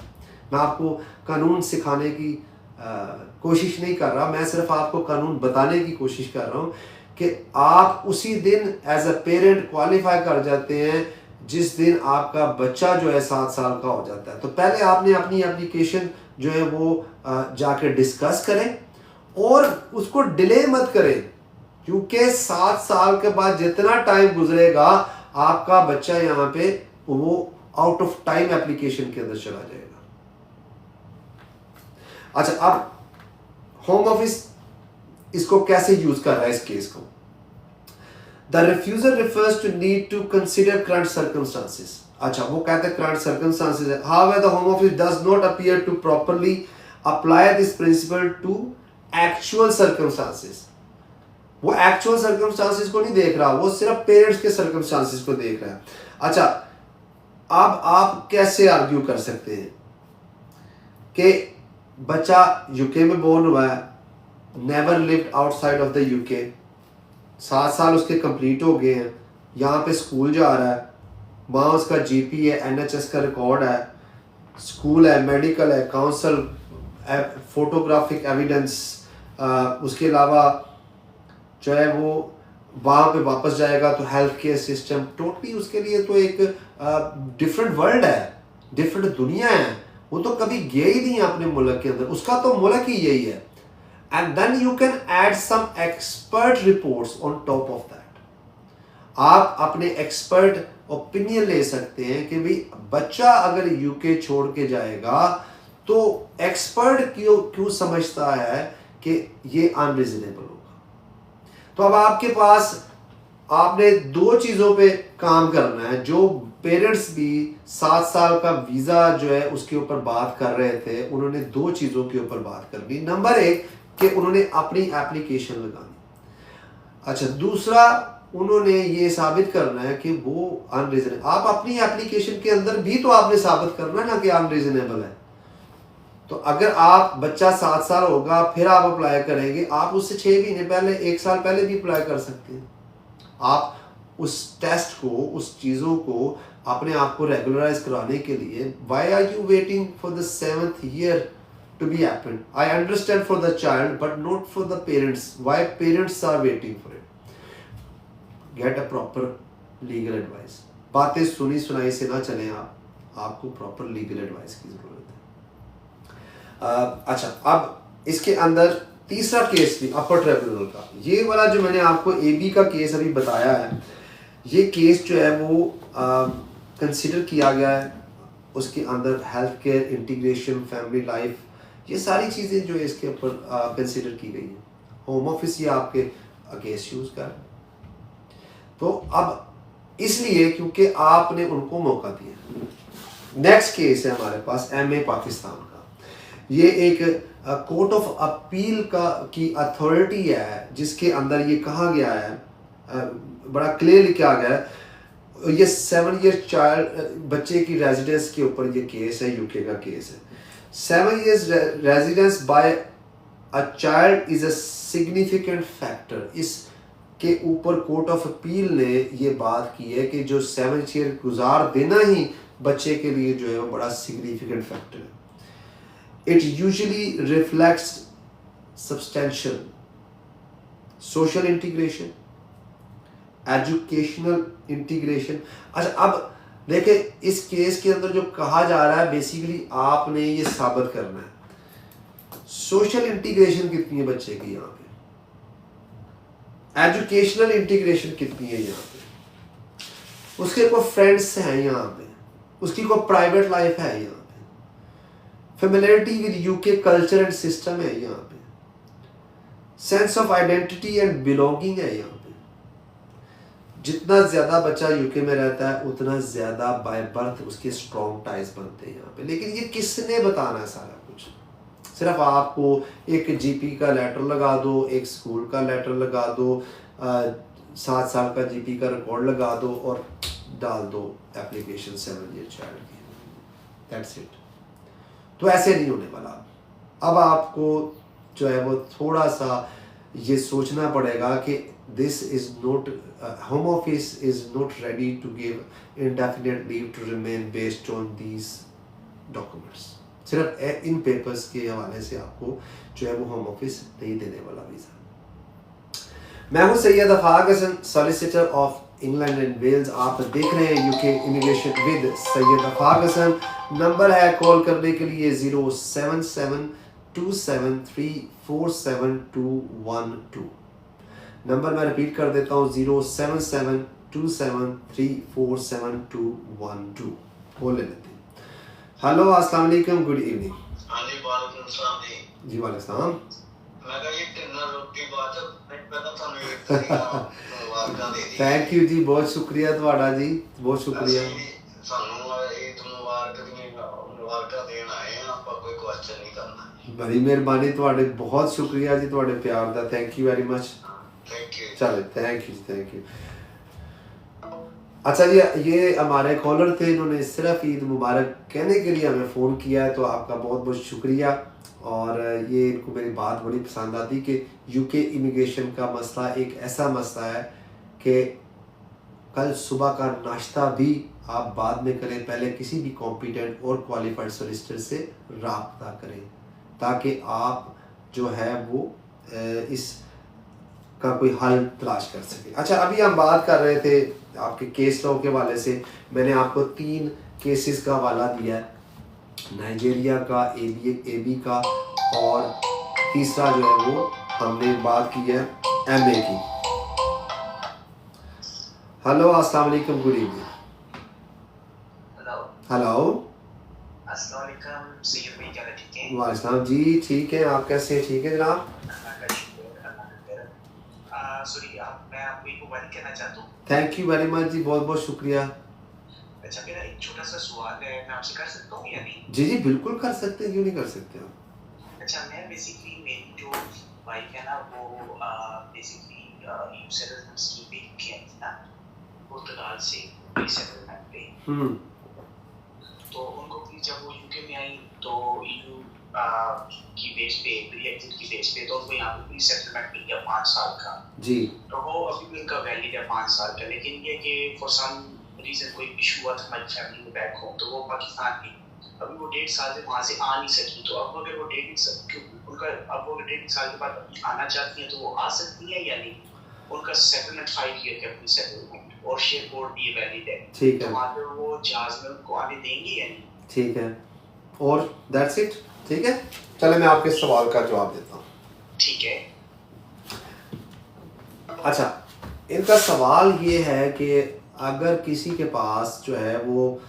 Speaker 1: मैं आपको कानून सिखाने की कोशिश नहीं कर रहा, मैं सिर्फ आपको कानून बताने की कोशिश कर रहा हूँ कि आप उसी दिन एज अ पेरेंट क्वालिफाई कर जाते हैं जिस दिन आपका बच्चा जो है 7 साल का हो जाता है। तो पहले आपने अपनी एप्लीकेशन जो है वो जाके डिस्कस करें और उसको डिले मत करें, क्योंकि 7 साल के बाद जितना टाइम गुजरेगा आपका बच्चा यहाँ पे वो आउट ऑफ टाइम एप्लीकेशन के अंदर चला जाएगा। अच्छा, अब होम ऑफिस इसको कैसे यूज कर रहा है इस केस को। The refusal refers to need to consider current circumstances. अच्छा, वो कहते हैं करंट सर्कमस्टांसेस है। However the home office does not appear to properly apply this principle to actual circumstances. वो एक्चुअल सर्कमस्टांसेस को नहीं देख रहा, वो सिर्फ पेरेंट्स के सर्कमस्टांसेस को देख रहा है। अच्छा, अब आप कैसे आर्ग्यू कर सकते हैं कि बच्चा यूके में बोर्न हुआ है, never lived outside of the UK, 7 साल उसके कंप्लीट हो गए हैं, यहाँ पे स्कूल जा रहा है, वहाँ उसका GP है, NHS का रिकॉर्ड है, स्कूल है, मेडिकल है, काउंसल, फोटोग्राफिक एविडेंस, उसके अलावा जो है वो वहाँ पे वापस जाएगा तो हेल्थ केयर सिस्टम टोटली उसके लिए तो एक डिफरेंट वर्ल्ड है, डिफरेंट दुनिया है। वो तो कभी गया ही नहीं है अपने मुल्क के अंदर, उसका तो मुल्क ही यही है। And then you can add some expert reports on top of that. आप अपने एक्सपर्ट ओपिनियन ले सकते हैं कि भाई बच्चा अगर यूके छोड़ के जाएगा तो एक्सपर्ट क्यों समझता है कि ये अनरीजनेबल होगा। तो अब आपके पास आपने 2 चीज़ों पे काम करना है। जो पेरेंट्स भी 7 साल का वीज़ा जो है उसके ऊपर बात कर रहे थे, उन्होंने 2 चीज़ों के ऊपर बात करनी। नंबर 1 कि उन्होंने अपनी एप्लीकेशन लगानी। अच्छा, दूसरा उन्होंने ये साबित करना है कि वो अनरीजनेबल। आप अपनी एप्लीकेशन के अंदर भी तो आपने साबित करना है ना कि अनरीजनेबल है। तो अगर आप बच्चा 7 साल होगा फिर आप अप्लाई करेंगे, आप उससे 6 महीने पहले 1 साल पहले भी अप्लाई कर सकते हैं। आप उस टेस्ट को, उस चीज़ों को अपने आप को रेगुलराइज कराने के लिए why are you waiting for the 7th year to be happened? I understand for the child but not for the parents. Why parents are waiting for it? Get a proper legal advice. बातें सुनी सुनाई से ना चलें आपको proper legal advice की ज़रूरत है। अच्छा, अब इसके अंदर तीसरा केस भी अपर ट्रिब्यूनल का, ये वाला जो मैंने आपको एबी का केस अभी बताया है, ये केस जो है वो कंसिडर किया गया है। उसके अंदर health care, integration, family life, ये सारी चीज़ें जो है इसके ऊपर कंसिडर की गई हैं। होम ऑफिस ये आपके अगेंस्ट यूज़ कर, तो अब इसलिए क्योंकि आपने उनको मौका दिया। नेक्स्ट केस है हमारे पास एमए पाकिस्तान का। ये एक कोर्ट ऑफ अपील का की अथॉरिटी है, जिसके अंदर ये कहा गया है, बड़ा क्लियर लिखा गया है, ये 7 ईयर चाइल्ड बच्चे की रेजिडेंस के ऊपर ये केस है, यूके का केस है। 7 years residence by a child is a significant factor. इसके ऊपर कोर्ट ऑफ अपील ने ये बात की है कि जो 7 ईयर गुजार देना ही बच्चे के लिए जो है वो बड़ा सिग्निफिकेंट फैक्टर है। It usually reflects substantial social integration, educational integration. अच्छा, अब देखिए इस केस के अंदर जो कहा जा रहा है, बेसिकली आपने ये साबित करना है सोशल इंटीग्रेशन कितनी है बच्चे की यहाँ पे, एजुकेशनल इंटीग्रेशन कितनी है यहाँ पे, उसके कोई फ्रेंड्स हैं यहाँ पे, उसकी कोई प्राइवेट लाइफ है यहाँ पे, familiarity with UK culture and system है यहाँ पे, sense of identity and belonging है यहाँ पे। जितना ज़्यादा बच्चा यूके में रहता है उतना ज़्यादा बाय बर्थ उसके स्ट्रॉन्ग टाइज बनते हैं यहाँ पे। लेकिन ये किसने बताना है सारा कुछ? सिर्फ आपको एक जीपी का लेटर लगा दो, एक स्कूल का लेटर लगा दो, 7 साल का जीपी का रिकॉर्ड लगा दो और डाल दो एप्लीकेशन 7 ईयर चाइल्ड की, दैट्स इट। तो ऐसे नहीं होने वाला। अब आपको जो है वो थोड़ा सा ये सोचना पड़ेगा कि this is not home office is not ready to give indefinite leave to remain based on these documents। सिर्फ इन पेपर्स के हवाले से आपको जो है वो होम ऑफिस नहीं देने वाला वीज़ा। मैं हूँ Syed Afaq Hasan, solicitor of England and Wales. आप देख रहे हैं UK immigration with Syed Afaq Hasan. Number है कॉल करने के लिए 07727347212। नंबर मैं रिपीट कर देता हूँ 07727347212। बोल लेते हैं। हेलो, अस्सलाम वालेकुम, गुड इवनिंग।
Speaker 3: हाँ जी, वालेकुम सलाम जी।
Speaker 1: जी वालेकुम सलाम।
Speaker 3: मैं कहा ये कितना रोटी बात है, मैं पता था नहीं एक तरीका मुबारक दे दी।
Speaker 1: थैंक यू जी, बहुत शुक्रिया ਤੁਹਾਡਾ जी, बहुत शुक्रिया।
Speaker 3: ਸਾਨੂੰ ईद मुबारक दी मुबारक देन आए हैं, ਆਪਾਂ कोई क्वेश्चन नहीं करना।
Speaker 1: बड़ी मेहरबानी ਤੁਹਾਡੇ, बहुत शुक्रिया जी ਤੁਹਾਡੇ प्यार ਦਾ, thank you very much.
Speaker 3: Thank you.
Speaker 1: चलो, थैंक यू थैंक यू। अच्छा जी, ये हमारे कॉलर थे, इन्होंने सिर्फ ईद मुबारक कहने के लिए हमें फ़ोन किया है, तो आपका बहुत बहुत शुक्रिया। और ये इनको मेरी बात बड़ी पसंद आती कि यूके इमिग्रेशन का मसला एक ऐसा मसला है कि कल सुबह का नाश्ता भी आप बाद में करें, पहले किसी भी कॉम्पिटेंट और क्वालिफाइड सोलिसिटर से रब्ता करें ताकि आप जो है वो इस का कोई हल तलाश कर सके। अच्छा, अभी हम बात कर रहे थे आपके केस लॉ के हवाले से। मैंने आपको 3 केसेस का हवाला दिया है, नाइजीरिया का, एबी का, और तीसरा जो है वो हमने बात की है एमए की। हेलो, अस्सलाम वालेकुम, गुड इवनिंग। हेलो,
Speaker 2: अस्सलाम वालेकुम, सैयद भाई क्या ठीक हैं?
Speaker 1: वालेकुम जी, ठीक है, आप कैसे हैं? ठीक है जनाब।
Speaker 2: सॉरी, मैं आपको एक बात कहना चाहता हूँ।
Speaker 1: थैंक यू वेरी मच जी, बहुत बहुत शुक्रिया।
Speaker 2: अच्छा, मेरा एक छोटा सा सवाल है, मैं आपसे कर सकता हूँ या नहीं?
Speaker 1: जी जी बिल्कुल कर सकते हैं, क्यों नहीं कर सकते आप।
Speaker 2: अच्छा, मैं बेसिकली मेरी जो वाइफ है ना वो बेसिकली यूथ सेटलमेंट स्कीम पे की थी ना, पुर्तगाल से सेटलमेंट पे। तो उनको फिर जब वो यूके में आई तो ईयू की बेस पे, प्री एग्जिट की बेस पे, तो उनको यहाँ पे प्री सेटलमेंट मिल गया 5 साल का जी। तो वो अभी भी उनका वैलिड है 5 साल का, लेकिन ये कि फॉर सम रीजन कोई इशू हुआ था हमारी फैमिली में बैक होम, तो वो पाकिस्तान की अभी वो 1.5 साल से वहाँ से आ नहीं सकी। तो अब अगर वो 1.5 साल के बाद आना चाहती है तो वो आ सकती है या नहीं? उनका सेटलमेंट 5 ईयर का प्री सेटलमेंट और शेयर कोड भी वैलिड है, ठीक है, तो वहाँ पे वो जहाज में उनको आने देंगे या नहीं?
Speaker 1: ठीक है, और दैट्स इट। ठीक है, चले मैं आपके सवाल का जवाब देता हूँ।
Speaker 2: ठीक है।
Speaker 1: अच्छा, इनका सवाल ये है कि अगर किसी के पास जो है वो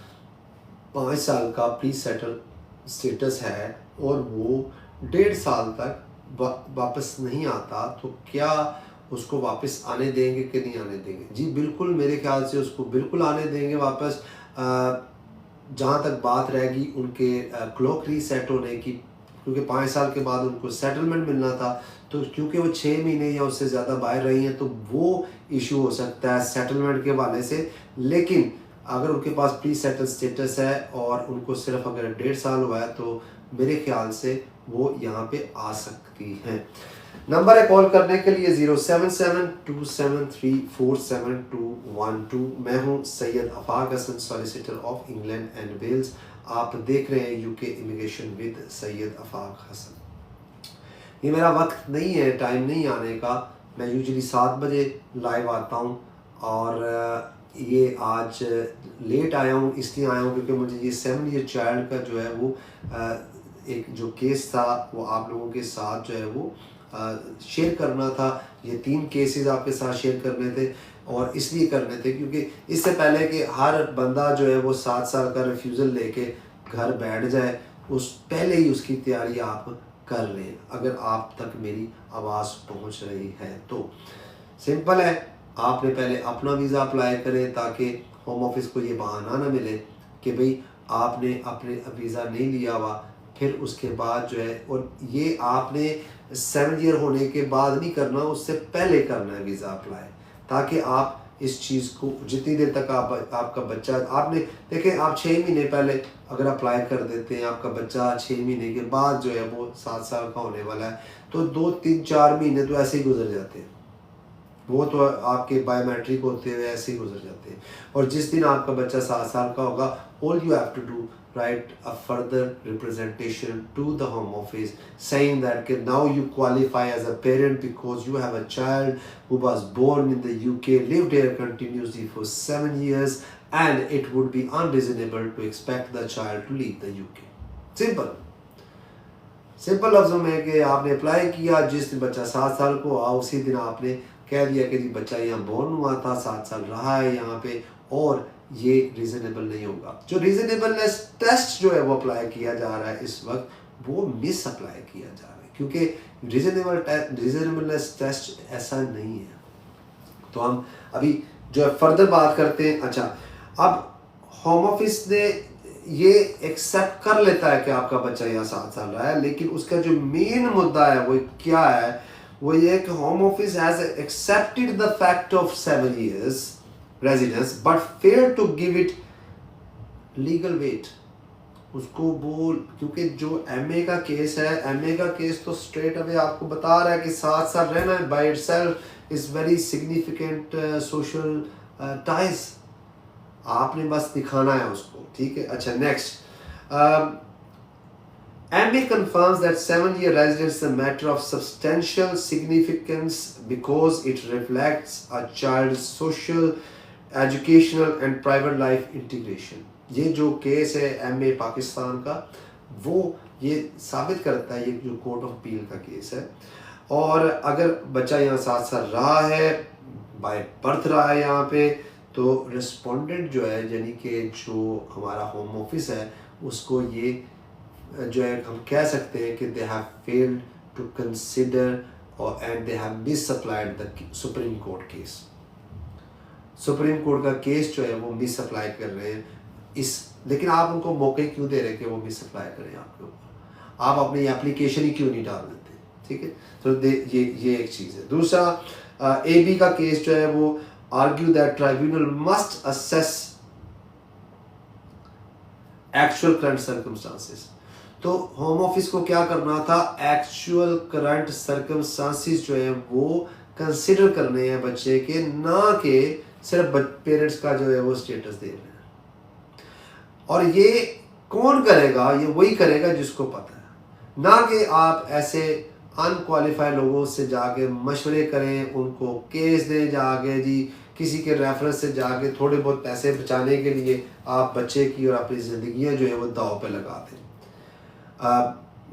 Speaker 1: 5 साल का प्री सेटल स्टेटस है और वो 1.5 साल तक वापस नहीं आता, तो क्या उसको वापस आने देंगे कि नहीं आने देंगे? जी बिल्कुल, मेरे ख्याल से उसको बिल्कुल आने देंगे वापस। जहाँ तक बात रहेगी उनके क्लॉक रीसेट होने की, क्योंकि 5 साल के बाद उनको सेटलमेंट मिलना था, तो क्योंकि वो 6 महीने या उससे ज़्यादा बाहर रही हैं तो वो इशू हो सकता है सेटलमेंट के हवाले से। लेकिन अगर उनके पास प्री सेटल स्टेटस है और उनको सिर्फ अगर 1.5 साल हुआ है तो मेरे ख्याल से वो यहाँ पे आ सकती हैं। नंबर है कॉल करने के लिए 07727347212। मैं हूँ Syed Afaq Hasan, solicitor of England and Wales. आप देख रहे हैं UK immigration with Syed Afaq Hasan. ये मेरा वक्त नहीं है, टाइम नहीं आने का। मैं यूजुअली 7 बजे लाइव आता हूँ और ये आज लेट आया हूँ, इसलिए आया हूँ क्योंकि मुझे ये 7 ईयर चाइल्ड का जो है वो एक जो केस था वो आप लोगों के साथ जो है वो शेयर करना था। ये 3 केसेस आपके साथ शेयर करने थे और इसलिए करने थे क्योंकि इससे पहले कि हर बंदा जो है वो 7 साल का रिफ्यूज़ल लेके घर बैठ जाए, उस पहले ही उसकी तैयारी आप कर लें। अगर आप तक मेरी आवाज़ पहुंच रही है तो सिंपल है, आपने पहले अपना वीज़ा अप्लाई करें ताकि होम ऑफिस को ये बहाना ना मिले कि भाई आपने अपने वीज़ा नहीं लिया हुआ। फिर उसके बाद जो है, और ये आपने 7 ईयर होने के बाद नहीं करना, उससे पहले करना है वीज़ा अप्लाई, ताकि आप इस चीज़ को जितनी देर तक आपका बच्चा, आपने देखें आप 6 महीने पहले अगर अप्लाई कर देते हैं, आपका बच्चा 6 महीने के बाद जो है वो 7 साल का होने वाला है, तो 2, 3, 4 महीने तो ऐसे ही गुजर जाते हैं। वो तो आपके बायोमेट्रिक होते हुए ऐसे ही गुजर जाते हैं। और जिस दिन आपका बच्चा 7 साल का होगा, all you have to do write a further representation to the home office saying that now you qualify as a parent because you have a child who was born in the UK, lived here continuously for 7 years, and it would be unreasonable to expect the child to leave the UK. Simple लफ्ज़ों में कि आपने apply किया, जिस दिन बच्चा 7 साल को हुआ उसी दिन आपने कह दिया कि जी बच्चा यहाँ बोर्न हुआ था, 7 साल रहा है यहाँ पे, और ये रीज़नेबल नहीं होगा। जो रीज़नेबलनेस टेस्ट जो है वो अप्लाई किया जा रहा है इस वक्त, वो मिस अप्लाई किया जा रहा है क्योंकि रीज़नेबलनेस टेस्ट ऐसा नहीं है। तो हम अभी जो है फर्दर बात करते हैं। अच्छा, अब होम ऑफिस ने ये एक्सेप्ट कर लेता है कि आपका बच्चा यहाँ 7 साल रहा है, लेकिन उसका जो मेन मुद्दा है वो क्या है, वो ये कि home office has accepted the fact of 7 years residence but failed to give it legal weight. उसको बोल, क्योंकि जो एमए का केस है, एमए का केस तो स्ट्रेट अवे आपको बता रहा है कि 7 साल रहना है, by itself is very significant social ties. आपने बस दिखाना है उसको, ठीक है। अच्छा, next, MA confirms that 7-year residence is a matter of substantial significance because it reflects a child's social, educational and private life integration. ये जो केस है MA पाकिस्तान का, वो ये साबित करता है, ये जो कोर्ट ऑफ अपील का केस है। और अगर बच्चा यहाँ 7 साल रहा है, बाय बर्थ रहा है यहाँ पे, तो रिस्पोंडेंट जो है, यानी कि जो हमारा होम ऑफिस है, उसको ये जो है हम कह सकते हैं कि they have failed to consider और and they have misapplied the supreme court case. Supreme court का केस जो है वो मिसअप्लाई कर रहे हैं इस, लेकिन आप उनको मौके क्यों दे रहे हैं कि वो मिसअप्लाई करें आपके ऊपर? आप अपनी एप्लीकेशन ही क्यों नहीं डाल देते? ठीक है, तो ये एक चीज़ है। दूसरा, AB का केस जो है वो argue that tribunal must assess actual current circumstances. तो होम ऑफिस को क्या करना था, एक्चुअल करंट सर्कमस्टांसेस जो है वो कंसिडर करने हैं बच्चे के, ना कि सिर्फ पेरेंट्स का जो है वो स्टेटस दे रहे हैं। और ये कौन करेगा? ये वही करेगा जिसको पता है, ना कि आप ऐसे अनक्वालिफाइड लोगों से जाके मशवरे करें, उनको केस दें जाके, जी किसी के रेफरेंस से जाके थोड़े बहुत पैसे बचाने के लिए आप बच्चे की और अपनी ज़िंदगियाँ जो है वो दाव पे लगा दें।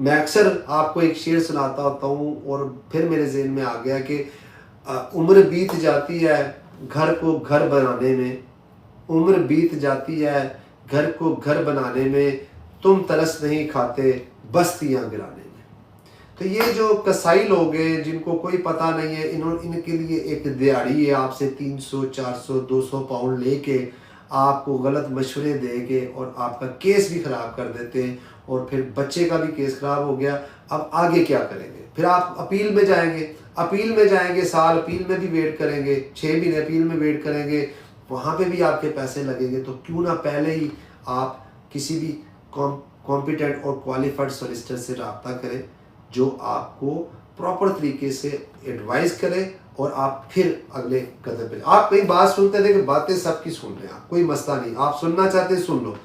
Speaker 1: मैं अक्सर आपको एक शेर सुनाता होता हूँ और फिर मेरे जहन में आ गया कि उम्र बीत जाती है घर को घर बनाने में, उम्र बीत जाती है घर को घर बनाने में, तुम तरस नहीं खाते बस्तियां गिराने में। तो ये जो कसाई लोग हैं जिनको कोई पता नहीं है, इनके लिए एक दिहाड़ी है आपसे 300 400 200 पाउंड लेके आपको गलत मशवरे दे के और आपका केस भी ख़राब कर देते हैं, और फिर बच्चे का भी केस ख़राब हो गया। अब आगे क्या करेंगे? फिर आप अपील में जाएंगे, साल अपील में भी वेट करेंगे, 6 महीने अपील में वेट करेंगे, वहाँ पे भी आपके पैसे लगेंगे। तो क्यों ना पहले ही आप किसी भी कॉम्पिटेंट और क्वालिफाइड सॉलिसिटर से रब्ता करें जो आपको प्रॉपर तरीके से एडवाइस करे, और आप फिर अगले कदम पे। आप कई बात सुनते थे कि बातें सबकी सुन रहे हैं, कोई मसला नहीं, आप सुनना चाहते सुन लो,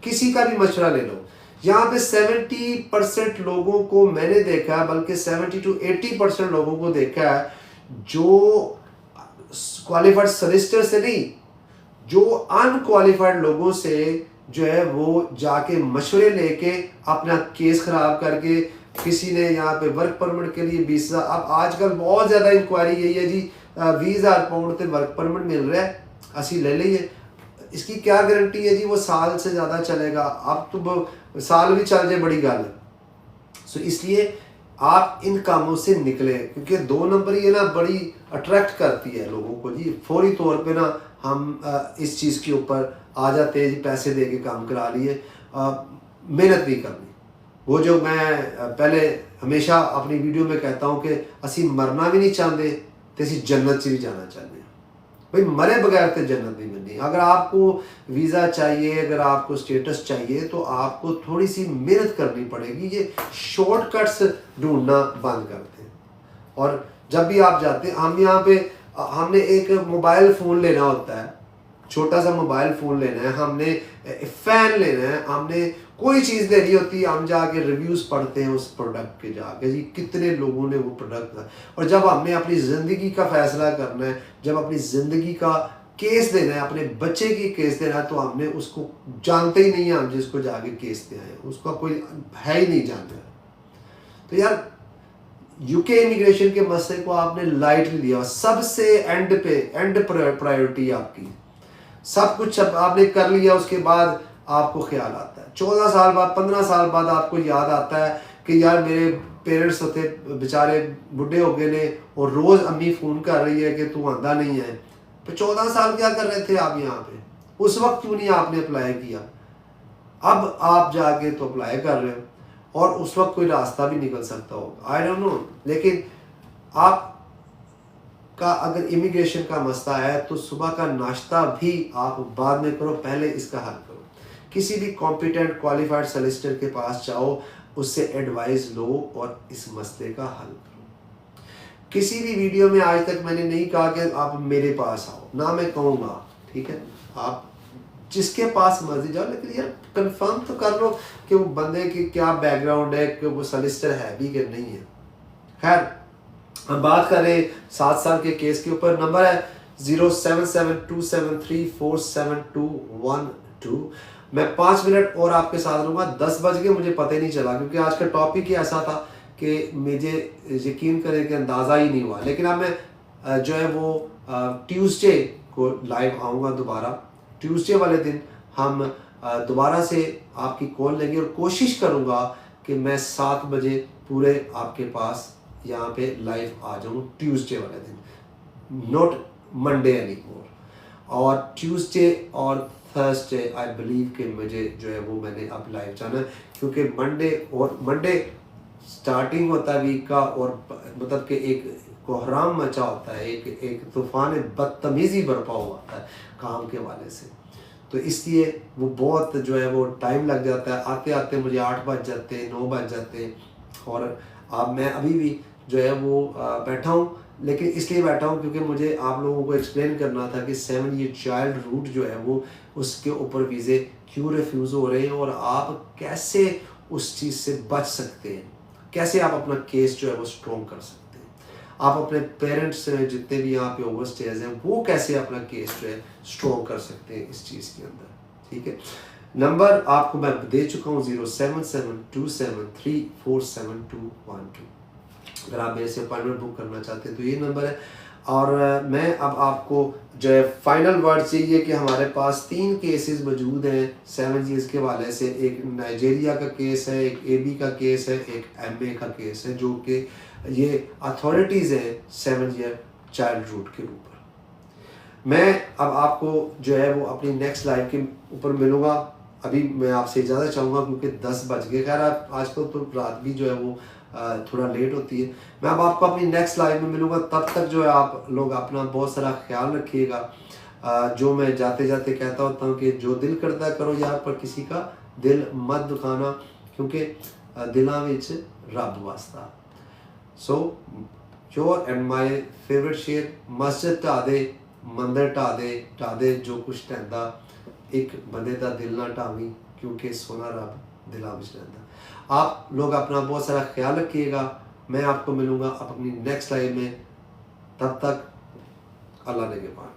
Speaker 1: किसी का भी मशवरा ले लो। यहाँ पे 70% लोगों को मैंने देखा है, बल्कि 70 to 80% लोगों को देखा है जो क्वालिफाइड सॉलिसिटर से नहीं, जो अनक्वालिफाइड लोगों से जो है वो जाके मशवरे लेके अपना केस खराब करके, किसी ने यहाँ पे वर्क परमिट के लिए 20,000, अब आजकल बहुत ज़्यादा इंक्वायरी यही है जी 20,000 पाउंड से वर्क परमिट मिल रहा है, असी ले लीजिए। इसकी क्या गारंटी है जी वो साल से ज़्यादा चलेगा? अब तो साल भी चल जाए बड़ी गल। सो इसलिए आप इन कामों से निकलें, क्योंकि 2 नंबर ये ना बड़ी अट्रैक्ट करती है लोगों को जी। फौरी तौर पे ना हम इस चीज़ के ऊपर आ जाते हैं जी, पैसे दे के काम करा लिए, मेहनत नहीं करनी। वो जो मैं पहले हमेशा अपनी वीडियो में कहता हूँ कि असी मरना भी नहीं चाहते तो असी जन्नत से भी जाना चाहते हैं। भाई मरे बगैर तो जन्नत नहीं मिलनी। अगर आपको वीज़ा चाहिए, अगर आपको स्टेटस चाहिए, तो आपको थोड़ी सी मेहनत करनी पड़ेगी। ये शॉर्टकट्स ढूंढना बंद करते हैं। और जब भी आप जाते हैं, हम यहाँ पे हमने एक मोबाइल फ़ोन लेना होता है, छोटा सा मोबाइल फ़ोन लेना है, हमने फ़ैन लेना है, हमने कोई चीज़ लेनी होती है, हम जाके रिव्यूज़ पढ़ते हैं उस प्रोडक्ट के, जाके जी कितने लोगों ने वो प्रोडक्ट। और जब हमने अपनी ज़िंदगी का फ़ैसला करना है, जब अपनी ज़िंदगी का केस देना है, अपने बच्चे की केस देना है, तो हमने उसको जानते ही नहीं है, हम जिसको जाके केस दे आए उसका कोई है ही नहीं जानता। तो यार यूके इमिग्रेशन के मसले को आपने लाइटली लिया, सबसे एंड प्रायोरिटी आपकी, सब कुछ आपने कर लिया, उसके बाद आपको ख्याल आता है 14 साल बाद 15 साल बाद आपको याद आता है कि यार मेरे पेरेंट्स होते बेचारे बुढ़े हो गए ने और रोज़ अम्मी फ़ोन कर रही है कि तू आंदा नहीं है। तो 14 साल क्या कर रहे थे आप यहाँ पे? उस वक्त क्यों नहीं आपने अप्लाई किया? अब आप जाके तो अप्लाई कर रहे हो और उस वक्त कोई रास्ता भी निकल सकता होगा, आई डोंट नो। लेकिन आप का अगर इमिग्रेशन का मसला है तो सुबह का नाश्ता भी आप बाद में करो, पहले इसका हल करो। किसी भी कॉम्पिटेंट क्वालिफाइड सॉलिसिटर के पास जाओ, उससे एडवाइस लो और इस मसले का हल करो। किसी भी वीडियो में आज तक मैंने नहीं कहा कि आप मेरे पास आओ, ना मैं कहूँगा, ठीक है, आप जिसके पास मर्जी जाओ, लेकिन यार कंफर्म तो कर लो कि वो बंदे की क्या बैकग्राउंड है, कि वो सॉलिसिटर है भी कि नहीं है। खैर हम बात करें 7 साल के केस के ऊपर। नंबर है 0772734712। मैं 5 मिनट और आपके साथ रहूँगा। 10 बज गए, मुझे पता ही नहीं चला, क्योंकि आज का टॉपिक ही ऐसा था कि मुझे यकीन करें कि अंदाज़ा ही नहीं हुआ। लेकिन अब मैं जो है वो ट्यूसडे को लाइव आऊँगा दोबारा। ट्यूसडे वाले दिन हम दोबारा से आपकी कॉल लेंगे और कोशिश करूँगा कि मैं 7 बजे पूरे आपके पास यहाँ पे लाइव आ जाऊँ ट्यूसडे वाले दिन, नॉट मंडे एनी मोर। और ट्यूसडे और थर्सडे आई बिलीव कि मुझे जो है वो मैंने अब लाइव जाना है, क्योंकि मंडे स्टार्टिंग होता है वीक का, और मतलब कि एक कोहराम मचा होता है, एक तूफान बदतमीज़ी बरपा हुआ होता है काम के वाले से। तो इसलिए वो बहुत जो है वो टाइम लग जाता है, आते आते मुझे 8 बज जाते हैं, 9 बज जाते हैं। और अब मैं अभी भी जो है वो बैठा हूँ, लेकिन इसलिए बैठा हूँ क्योंकि मुझे आप लोगों को एक्सप्लेन करना था कि 7 ईयर चाइल्ड रूट जो है वो उसके ऊपर वीज़े क्यों रिफ्यूज़ हो रहे हैं और आप कैसे उस चीज़ से बच सकते हैं, कैसे आप अपना केस जो है वो स्ट्रॉन्ग कर सकते हैं, आप अपने पेरेंट्स जितने भी यहाँ पे ओवरस्टेज हैं वो कैसे अपना केस जो है स्ट्रॉन्ग कर सकते हैं इस चीज़ के अंदर। ठीक है, नंबर आपको मैं दे चुका हूँ 0772734712। अगर आप मेरे से अपॉइंटमेंट बुक करना चाहते हैं तो ये नंबर है। और मैं अब आपको जो है फाइनल वर्ड चाहिए कि हमारे पास 3 केसेस मौजूद हैं 7 years के हवाले से। एक नाइजीरिया का केस है, एक AB का केस है, एक MA का केस है, जो कि ये अथॉरिटीज़ हैं 7 year चाइल्ड रूट के ऊपर। मैं अब आपको जो है वो अपनी नेक्स्ट लाइव के ऊपर मिलूँगा। अभी मैं आपसे इजाज़त चाहूँगा क्योंकि 10 बज गए। खैर आजकल तो रात भी जो है वो थोड़ा लेट होती है। मैं अब आपको अपनी नेक्स्ट लाइव में मिलूँगा। तब तक जो है आप लोग अपना बहुत सारा ख्याल रखिएगा। जो मैं जाते जाते कहता होता हूँ कि जो दिल करता करो यार, पर किसी का दिल मत दुखाना, क्योंकि दिलों विच रब वास्ता। So your and my favourite शेर, मस्जिद ढा दे, मंदिर ढा दे, जो कुछ ढहंदा एक बंदे का दिल ना ढावी, क्योंकि सोना रब दिलों विच रहिंदा। आप लोग अपना बहुत सारा ख्याल रखिएगा। मैं आपको मिलूँगा अपनी नेक्स्ट लाइव में। तब तक अल्लाह ने के पास।